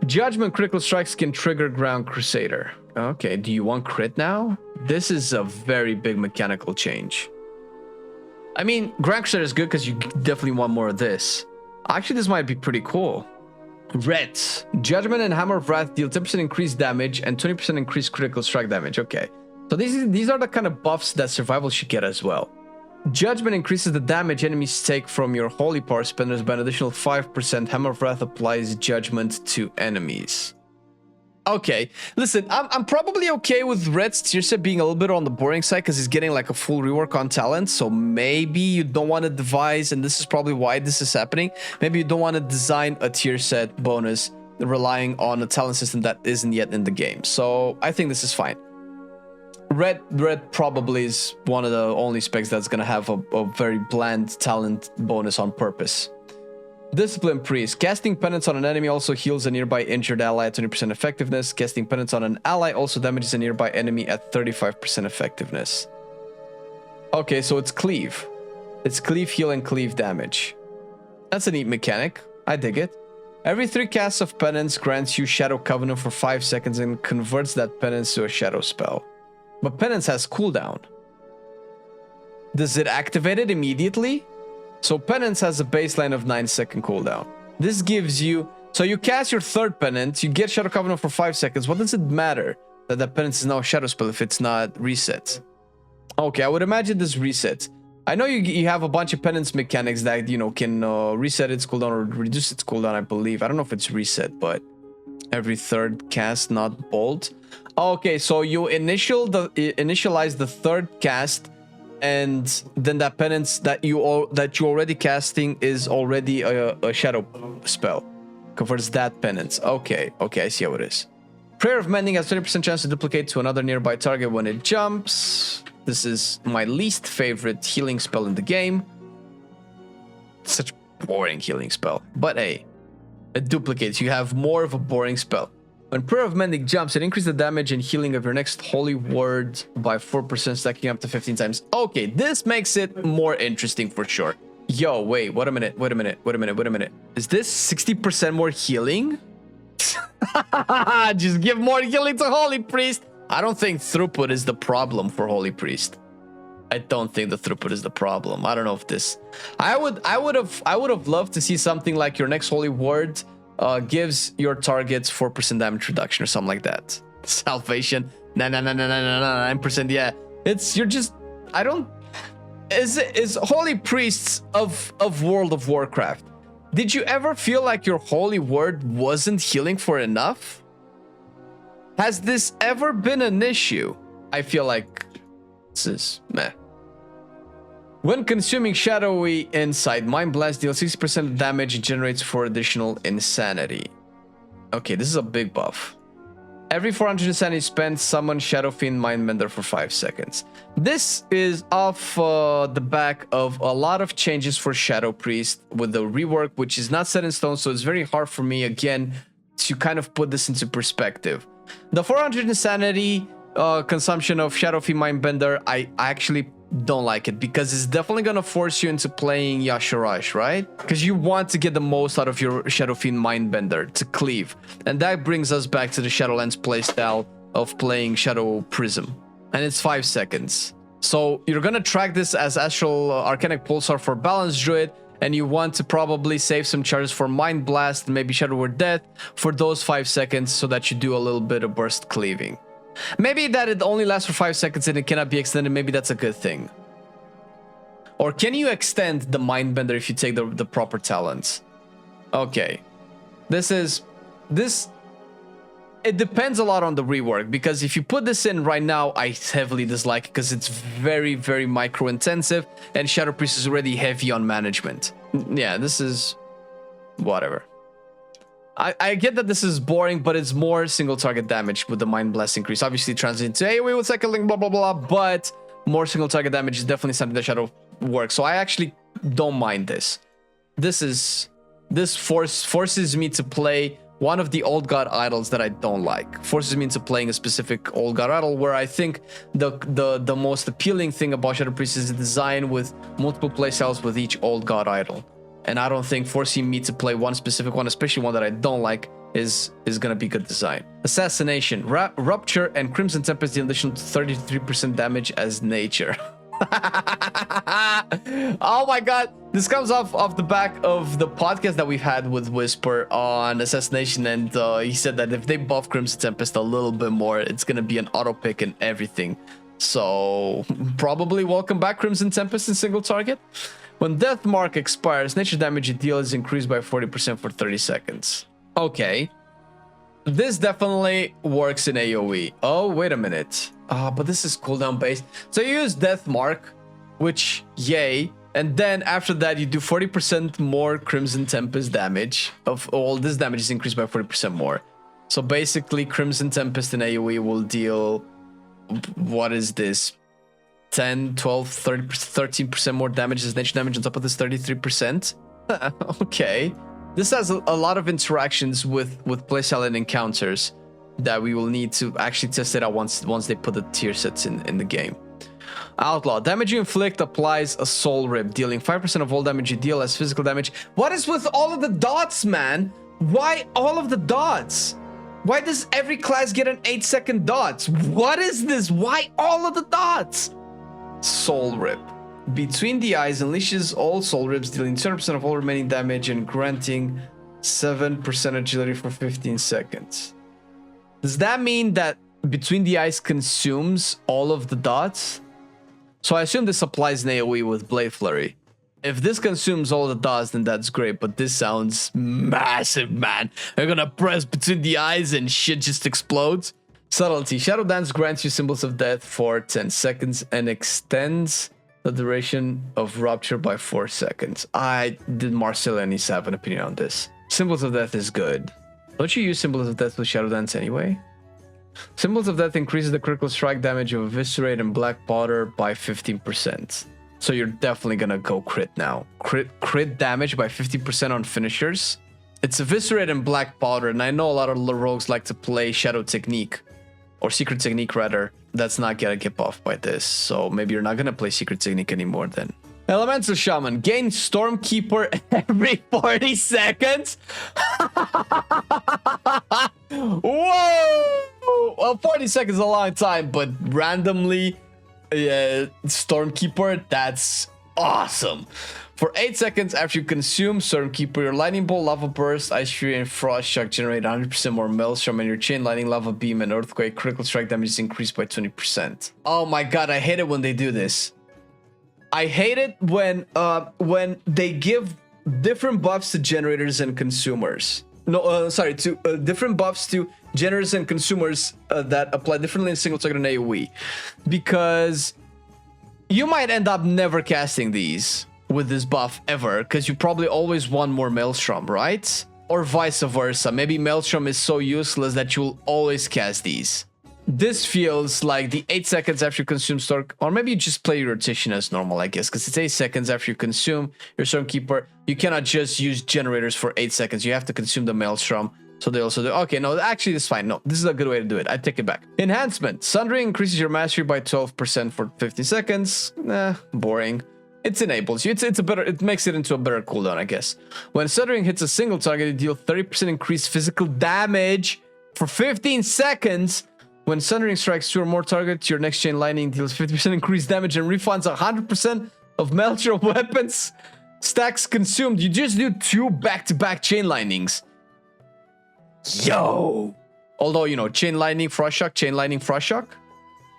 Judgment critical strikes can trigger Ground Crusader. Okay, do you want crit now? This is a very big mechanical change. I mean, Ground Crusader is good because you definitely want more of this. Actually, this might be pretty cool. Reds. Judgment and Hammer of Wrath deal 10% increased damage and 20% increased critical strike damage. Okay. So these are the kind of buffs that survival should get as well. Judgment increases the damage enemies take from your holy power spenders by an additional 5%. Hammer of Wrath applies judgment to enemies. Okay, listen, I'm probably okay with Red's tier set being a little bit on the boring side because he's getting like a full rework on talent. So maybe you don't want to devise, and this is probably why this is happening. Maybe you don't want to design a tier set bonus relying on a talent system that isn't yet in the game. So I think this is fine. Red probably is one of the only specs that's gonna have a very bland talent bonus on purpose. Discipline Priest. Casting Penance on an enemy also heals a nearby injured ally at 20% effectiveness. Casting Penance on an ally also damages a nearby enemy at 35% effectiveness. Okay, so it's cleave. It's cleave, heal, and cleave damage. That's a neat mechanic. I dig it. Every 3 casts of Penance grants you Shadow Covenant for 5 seconds and converts that Penance to a Shadow spell. But Penance has cooldown. Does it activate it immediately? So Penance has a baseline of 9-second cooldown. This gives you... So you cast your 3rd Penance, you get Shadow Covenant for 5 seconds. What does it matter that that Penance is now a Shadow spell if it's not reset? Okay, I would imagine this resets. I know you have a bunch of Penance mechanics that, you know, can reset its cooldown or reduce its cooldown, I believe. I don't know if it's reset, but... Every 3rd cast, not bolt. Okay, so you initialize the 3rd cast, and then that penance that you already casting is already a shadow spell. Converts that penance. Okay, I see how it is. Prayer of Mending has 20% chance to duplicate to another nearby target when it jumps. This is my least favorite healing spell in the game. Such a boring healing spell, but hey. It duplicates. You have more of a boring spell. When Prayer of Mending jumps, it increases the damage and healing of your next holy word by 4%, stacking up to 15 times. Okay, this makes it more interesting for sure. Yo, wait a minute. Is this 60% more healing? Just give more healing to Holy Priest. I don't think throughput is the problem for Holy Priest. I don't think the throughput is the problem. I don't know if this... I would have loved to see something like your next holy word gives your targets 4% damage reduction or something like that. Salvation. 9%. Yeah. You're just... I don't... Is Holy Priests of World of Warcraft. Did you ever feel like your holy word wasn't healing for enough? Has this ever been an issue? I feel like this is meh. When consuming Shadowy Insight, Mind Blast deals 60% damage and generates 4 additional insanity. Okay, this is a big buff. Every 400 insanity spent, summon Shadow Fiend Mindbender for 5 seconds. This is off the back of a lot of changes for Shadow Priest with the rework, which is not set in stone, so it's very hard for me, again, to kind of put this into perspective. The 400 insanity consumption of Shadow Fiend Mindbender, I actually don't like it because it's definitely going to force you into playing Yasharash, right? Because you want to get the most out of your Shadow Fiend Mindbender to cleave. And that brings us back to the Shadowlands playstyle of playing Shadow Prism. And it's 5 seconds. So you're going to track this as Astral Arcanic Pulsar for Balanced Druid, and you want to probably save some charges for Mind Blast and maybe Shadow Word Death for those 5 seconds so that you do a little bit of burst cleaving. Maybe that it only lasts for 5 seconds and it cannot be extended. Maybe that's a good thing. Or can you extend the Mindbender if you take the proper talents? Okay. It depends a lot on the rework, because if you put this in right now, I heavily dislike it because it's very, very micro intensive and Shadow Priest is already heavy on management. Yeah, this is whatever. I get that this is boring, but it's more single target damage with the Mind Blast increase. Obviously, it translates into AoE with Second Link, blah, blah, blah, but more single target damage is definitely something that Shadow works. So I actually don't mind this. This forces me to play one of the Old God idols that I don't like. Forces me into playing a specific Old God idol, where I think the most appealing thing about Shadow Priest is the design with multiple playstyles with each Old God idol. And I don't think forcing me to play one specific one, especially one that I don't like, is going to be good design. Assassination. Rupture and Crimson Tempest deal additional 33% damage as nature. Oh my god. This comes off the back of the podcast that we've had with Whisper on Assassination, and he said that if they buff Crimson Tempest a little bit more, it's going to be an auto pick and everything. So probably welcome back Crimson Tempest in single target. When Death Mark expires, nature damage it deals is increased by 40% for 30 seconds. Okay. This definitely works in AoE. Oh, wait a minute. But this is cooldown based. So you use Death Mark, which, yay. And then after that, you do 40% more Crimson Tempest damage. Of all this damage is increased by 40% more. So basically, Crimson Tempest in AoE will deal... What is this? 10, 12, 30, 13% more damage as nature damage on top of this 33%. Okay. This has a lot of interactions with playstyle and encounters that we will need to actually test it out once they put the tier sets in the game. Outlaw. Damage you inflict applies a soul rip, dealing 5% of all damage you deal as physical damage. What is with all of the dots, man? Why all of the dots? Why does every class get an 8-second dots? What is this? Why all of the dots? Soul rip. Between the eyes unleashes all soul rips, dealing 20% of all remaining damage and granting 7% agility for 15 seconds. Does that mean that between the eyes consumes all of the dots? So I assume this applies in AoE with Blade Flurry. If this consumes all the dots, then that's great, but this sounds massive, man. They're gonna press between the eyes and shit just explodes. Subtlety. Shadow Dance grants you Symbols of Death for 10 seconds and extends the duration of Rupture by 4 seconds. Marcelian needs to have an opinion on this. Symbols of Death is good. Don't you use Symbols of Death with Shadow Dance anyway? Symbols of Death increases the critical strike damage of Eviscerate and Black Powder by 15%. So you're definitely gonna go crit now. Crit damage by 50% on finishers. It's Eviscerate and Black Powder, and I know a lot of rogues like to play Shadow Technique, or Secret Technique rather. That's not gonna get buffed by this, so maybe you're not gonna play Secret Technique anymore then. Elemental Shaman. Gain Stormkeeper every 40 seconds. Whoa! Well, 40 seconds is a long time, but randomly Stormkeeper, that's awesome. For 8 seconds after you consume Stormkeeper, your Lightning Bolt, Lava Burst, Ice Fury, and Frost Shock generate 100% more Maelstrom, and your Chain Lightning, Lava Beam, and Earthquake critical strike damage is increased by 20%. Oh my god, I hate it when they do this. I hate it when they give different buffs to generators and consumers. No, sorry, to different buffs to generators and consumers that apply differently in single target and AoE, because you might end up never casting these with this buff ever, because you probably always want more Maelstrom, right? Or vice versa. Maybe Maelstrom is so useless that you'll always cast these. This feels like the 8 seconds after you consume Storm, or maybe you just play your rotation as normal, I guess, because it's 8 seconds after you consume your Stormkeeper. You cannot just use generators for 8 seconds. You have to consume the Maelstrom. So they also do. Okay, no, actually, this is fine. No, this is a good way to do it. I take it back. Enhancement. Sundering increases your mastery by 12% for 15 seconds. Boring. It enables you. It makes it into a better cooldown, I guess. When Sundering hits a single target, you deal 30% increased physical damage for 15 seconds. When Sundering strikes 2 or more targets, your next Chain Lightning deals 50% increased damage and refunds 100% of Maelstrom weapons stacks consumed. You just do 2 back-to-back Chain Lightnings. Yo! Although, you know, Chain Lightning, Frost Shock, Chain Lightning, Frost Shock.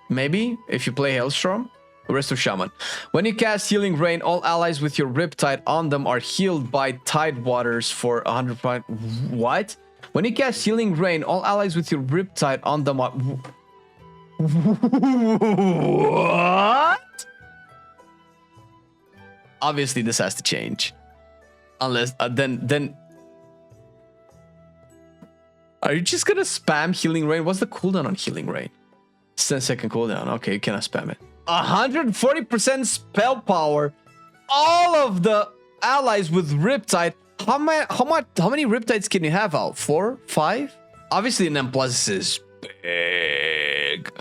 Maybe, if you play Hailstorm. The rest of Shaman. When you cast Healing Rain, all allies with your Riptide on them are healed by Tide Waters for 100%. What? When you cast Healing Rain, all allies with your Riptide on them are... What? Obviously, this has to change. Unless... then... Are you just gonna spam Healing Rain? What's the cooldown on Healing Rain? It's 10-second cooldown. Okay, you cannot spam it. 140% spell power. All of the allies with Riptide. How many Riptides can you have out? 4? 5? Obviously, an M+ is big.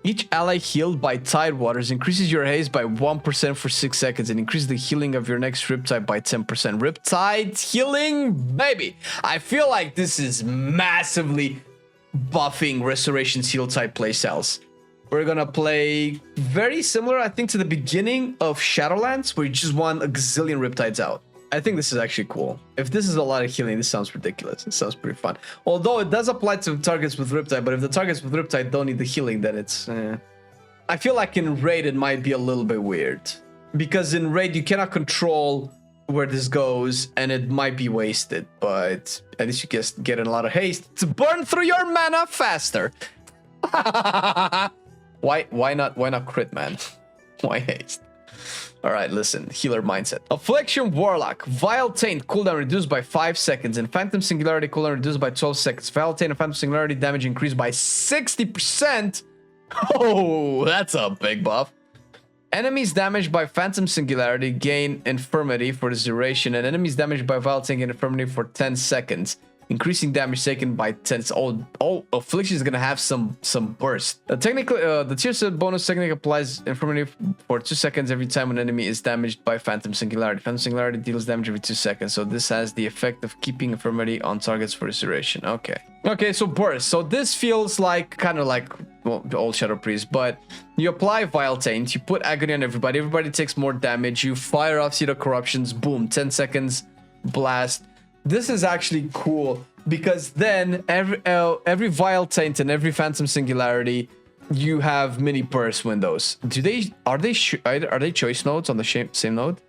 Each ally healed by Tide Waters increases your haste by 1% for 6 seconds and increases the healing of your next Riptide by 10%. Riptide healing, baby. I feel like this is massively buffing Restoration's heal type playstyles. We're gonna play very similar, I think, to the beginning of Shadowlands, where you just want a gazillion Riptides out. I think this is actually cool. If this is a lot of healing, this sounds ridiculous. It sounds pretty fun. Although it does apply to targets with Riptide, but if the targets with Riptide don't need the healing, then it's... I feel like in Raid it might be a little bit weird. Because in Raid you cannot control where this goes, and it might be wasted, but at least you just get in a lot of haste to burn through your mana faster. Why not crit, man? Why haste? All right, listen, healer mindset. Affliction Warlock, Vile Taint, cooldown reduced by 5 seconds, and Phantom Singularity cooldown reduced by 12 seconds. Vile Taint and Phantom Singularity damage increased by 60%. Oh, that's a big buff. Enemies damaged by Phantom Singularity gain Infirmity for this duration, and enemies damaged by Vile Taint gain Infirmity for 10 seconds. Increasing damage taken by 10. Oh, Affliction is gonna have some burst. Technically, the tier set bonus technique applies Infirmity for 2 seconds every time an enemy is damaged by Phantom Singularity. Phantom Singularity deals damage every 2 seconds, so this has the effect of keeping Infirmity on targets for this duration. Okay, so burst. So this feels like kind of like old Shadow Priest, but you apply Vile Taint, you put Agony on everybody. Everybody takes more damage. You fire off Seed of Corruptions. Boom, 10 seconds blast. This is actually cool because then every Vile Taint and every Phantom Singularity, you have mini burst windows. Are they choice nodes on the same node?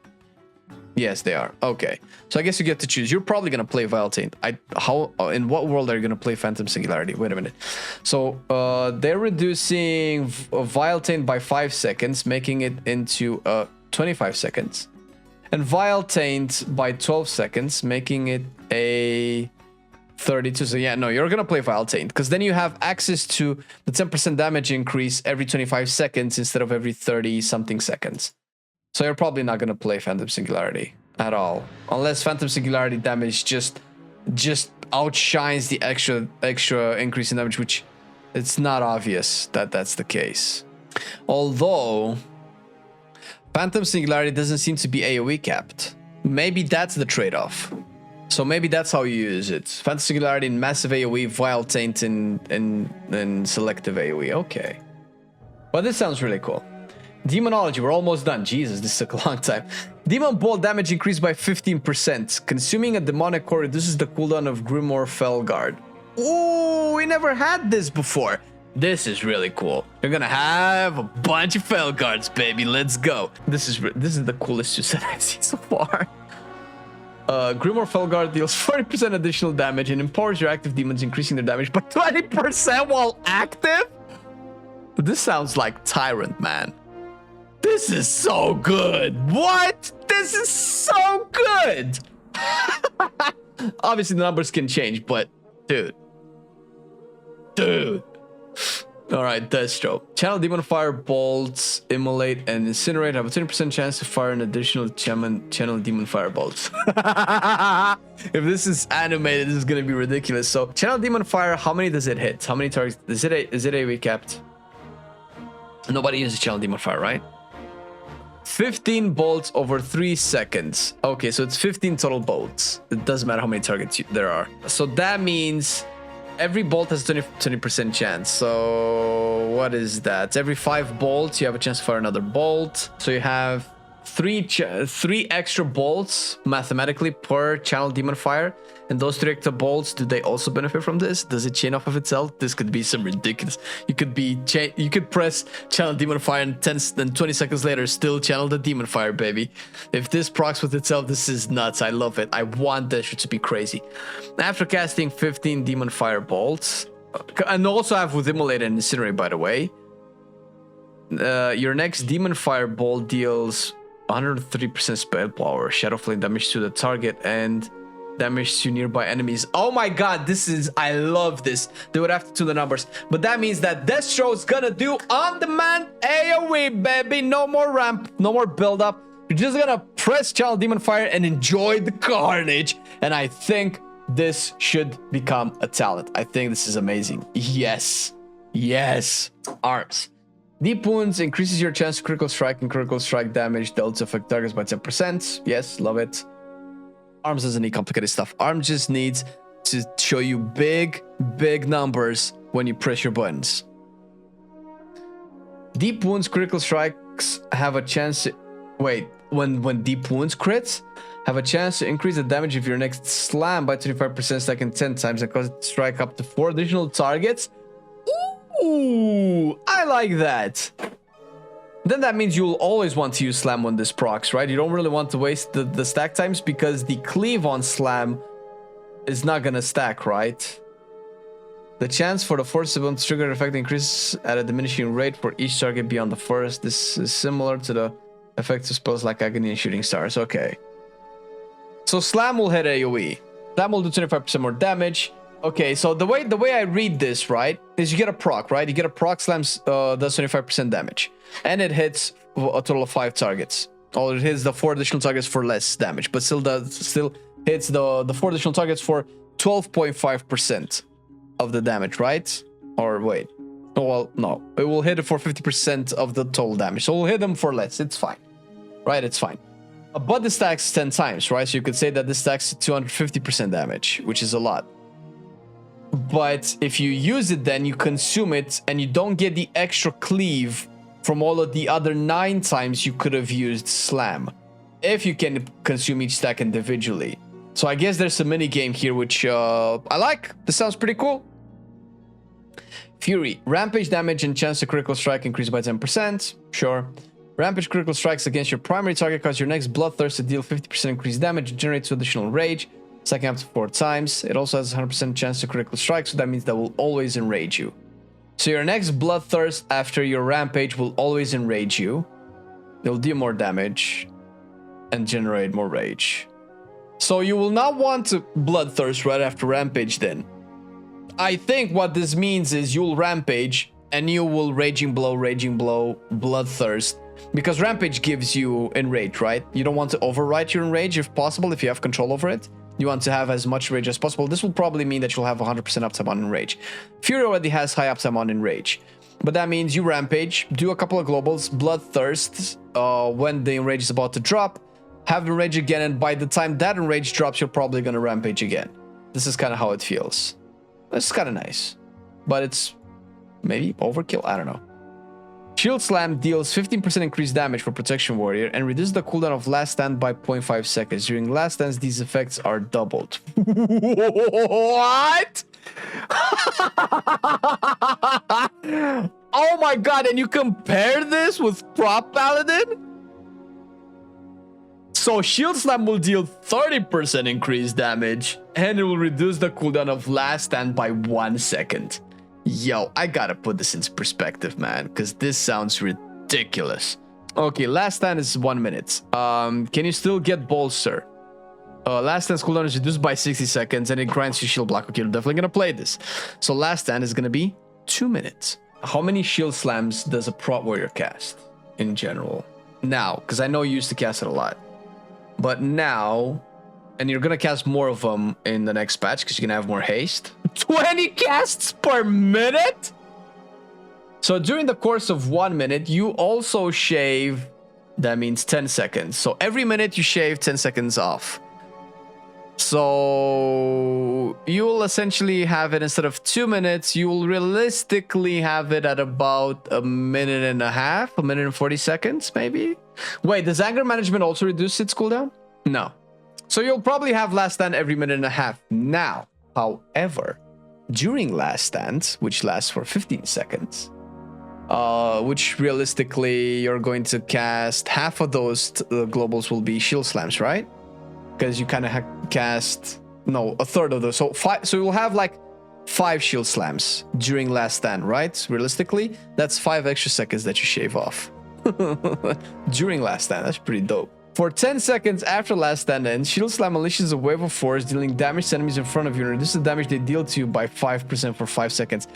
Yes, they are. Okay, so I guess you get to choose. You're probably gonna play Vile Taint. In what world are you gonna play Phantom Singularity? Wait a minute. So they're reducing Vile Taint by 5 seconds, making it into 25 seconds. And Vile Taint by 12 seconds, making it a 32. So yeah, no, you're gonna play Vile Taint, because then you have access to the 10% damage increase every 25 seconds instead of every 30 something seconds. So you're probably not gonna play Phantom Singularity at all, unless Phantom Singularity damage just outshines the extra increase in damage, which it's not obvious that that's the case. Although Phantom Singularity doesn't seem to be AoE capped. Maybe that's the trade-off. So maybe that's how you use it. Phantom Singularity in massive AoE, Vile Taint in selective AoE. Okay. Well, this sounds really cool. Demonology, we're almost done. Jesus, this took a long time. Demon Bolt damage increased by 15%. Consuming a demonic core reduces the cooldown of Grimoire Felguard. Ooh, we never had this before. This is really cool. You're gonna have a bunch of Felguards, baby. Let's go. This is the coolest you said I've seen so far. Grimoire Felguard deals 40% additional damage and empowers your active demons, increasing their damage by 20% while active. This sounds like Tyrant, man. This is so good. What? This is so good. Obviously, the numbers can change, but dude. All right, Deathstroke. Channel Demon Fire bolts, immolate, and incinerate. Have a 20% chance to fire an additional channel Demon Fire bolts. If this is animated, this is gonna be ridiculous. So, Channel Demon Fire, how many does it hit? How many targets? Is it AoE capped? Nobody uses Channel Demon Fire, right? 15 bolts over 3 seconds. Okay, so it's 15 total bolts. It doesn't matter how many targets there are. So that means every bolt has 20% chance. So what is that? Every 5 bolts, you have a chance to fire another bolt. So you have three extra bolts mathematically per channel Demon Fire. And those 3 extra bolts, do they also benefit from this? Does it chain off of itself? This could be some ridiculous. You could press channel Demon Fire and 20 seconds later still channel the Demon Fire, baby. If this procs with itself, this is nuts. I love it. I want that shit to be crazy. After casting 15 Demon Fire bolts, and also have with Immolate and Incinerate, by the way, your next Demon Fire bolt deals 103% spell power, Shadow Flame damage to the target, and damage to nearby enemies. Oh my god, I love this. They would have to do the numbers, but that means that Deathstroke's gonna do on-demand AoE, baby. No more ramp, no more build-up. You're just gonna press Channel Demon Fire and enjoy the carnage, and I think this should become a talent. I think this is amazing. Yes. Arms. Deep Wounds increases your chance to critical strike and critical strike damage dealt to affect targets by 10%. Yes, love it. Arms doesn't need complicated stuff. Arms just needs to show you big numbers when you press your buttons. Deep Wounds critical strikes have a chance to... Wait, when Deep Wounds crits, have a chance to increase the damage of your next slam by 25% second 10 times and cause it to strike up to 4 additional targets. Ooh, I like that. then that means you'll always want to use Slam when this procs, right? You don't really want to waste the stack times because the cleave on Slam is not gonna stack, right? The chance for the force event to trigger effect increases at a diminishing rate for each target beyond the forest. This is similar to the effects of spells like Agony and Shooting Stars. Okay. So Slam will hit AoE. Slam will do 25% more damage. Okay, so the way I read this, right, is you get a proc, right? You get a proc, Slam does 25% damage. And it hits a total of 5 targets. Or it hits the 4 additional targets for less damage, but still hits the 4 additional targets for 12.5% of the damage, right? Or wait. Oh, well, no. It will hit it for 50% of the total damage. So we'll hit them for less. It's fine. Right? It's fine. But this stacks 10 times, right? So you could say that this stacks 250% damage, which is a lot. But if you use it, then you consume it and you don't get the extra cleave from all of the other 9 times you could have used Slam, if you can consume each stack individually. So I guess there's a mini game here, which I like. This sounds pretty cool. Fury. Rampage damage and chance to critical strike increase by 10%. Sure. Rampage critical strikes against your primary target cause your next Bloodthirst to deal 50% increased damage and generates 2 additional rage. Second up to 4 times. It also has a 100% chance to critical strike, so that means that will always enrage you. So your next Bloodthirst after your Rampage will always enrage you. It'll deal more damage and generate more rage. So you will not want to Bloodthirst right after Rampage then. I think what this means is you'll Rampage and you will Raging Blow, Bloodthirst. Because Rampage gives you Enrage, right? You don't want to overwrite your Enrage if possible, if you have control over it. You want to have as much rage as possible. This will probably mean that you'll have 100% uptime on Enrage. Fury already has high uptime on Enrage. But that means you Rampage, do a couple of globals, Bloodthirst, when the Enrage is about to drop, have Enrage again, and by the time that Enrage drops, you're probably going to Rampage again. This is kind of how it feels. This is kind of nice. But it's maybe overkill? I don't know. Shield Slam deals 15% increased damage for Protection Warrior and reduces the cooldown of Last Stand by 0.5 seconds. During Last Stands, these effects are doubled. What? Oh my god, and you compare this with Prop Paladin? So Shield Slam will deal 30% increased damage and it will reduce the cooldown of Last Stand by 1 second. Yo, I gotta put this into perspective, man, because this sounds ridiculous. Okay, Last Stand is 1 minute. Can you still get Bolster? Last Stand's cooldown is reduced by 60 seconds and it grinds your shield block. Okay, you're definitely gonna play this. So Last Stand is gonna be 2 minutes. How many Shield Slams does a Prot Warrior cast in general? Now, because I know you used to cast it a lot. But now, and you're gonna cast more of them in the next patch because you're gonna have more haste. 20 casts per minute? So during the course of 1 minute, you also shave, that means 10 seconds. So every minute you shave 10 seconds off. So you will essentially have it instead of 2 minutes, you will realistically have it at about 1.5 minutes, 1 minute and 40 seconds, maybe? Wait, does Anger Management also reduce its cooldown? No. So you'll probably have Last Stand every 1.5 minutes. Now, however, during Last Stand, which lasts for 15 seconds, which realistically you're going to cast half of those globals will be Shield Slams, right? Because you kind of cast, no, a third of those. So you'll have like 5 Shield Slams during Last Stand, right? Realistically, that's 5 extra seconds that you shave off during Last Stand. That's pretty dope. For 10 seconds after Last Stand ends, Shield Slam unleashes a wave of force, dealing damage to enemies in front of you and reduces the damage they deal to you by 5% for 5 seconds.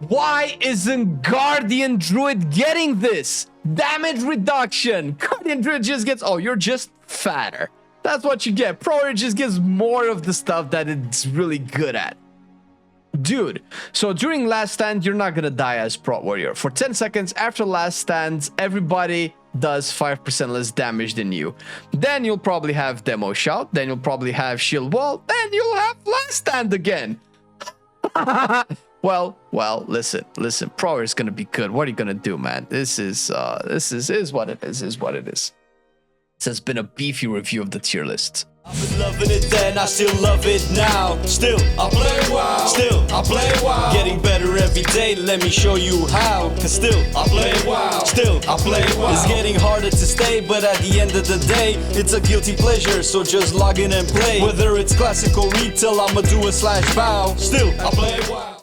Why isn't Guardian Druid getting this? Damage reduction! Guardian Druid just gets... Oh, you're just fatter. That's what you get. Pro Warrior just gets more of the stuff that it's really good at. Dude, so during Last Stand, you're not gonna die as Pro Warrior. For 10 seconds after Last Stand, everybody does 5% less damage than you. Then you'll probably have Demo Shout, then you'll probably have Shield Wall, then you'll have Last Stand again. well, listen, Pro Warrior is gonna be good. What are you gonna do, man? This is what it is, is what it is. This has been a beefy review of the tier list. I've been loving it then, I still love it now. Still, I play WoW. Still, I play WoW. Getting better every day, let me show you how. Cause still, I play WoW. Still, I play WoW. It's getting harder to stay, but at the end of the day, it's a guilty pleasure, so just log in and play. Whether it's classic or retail, I'ma do a /bow. Still, I play WoW.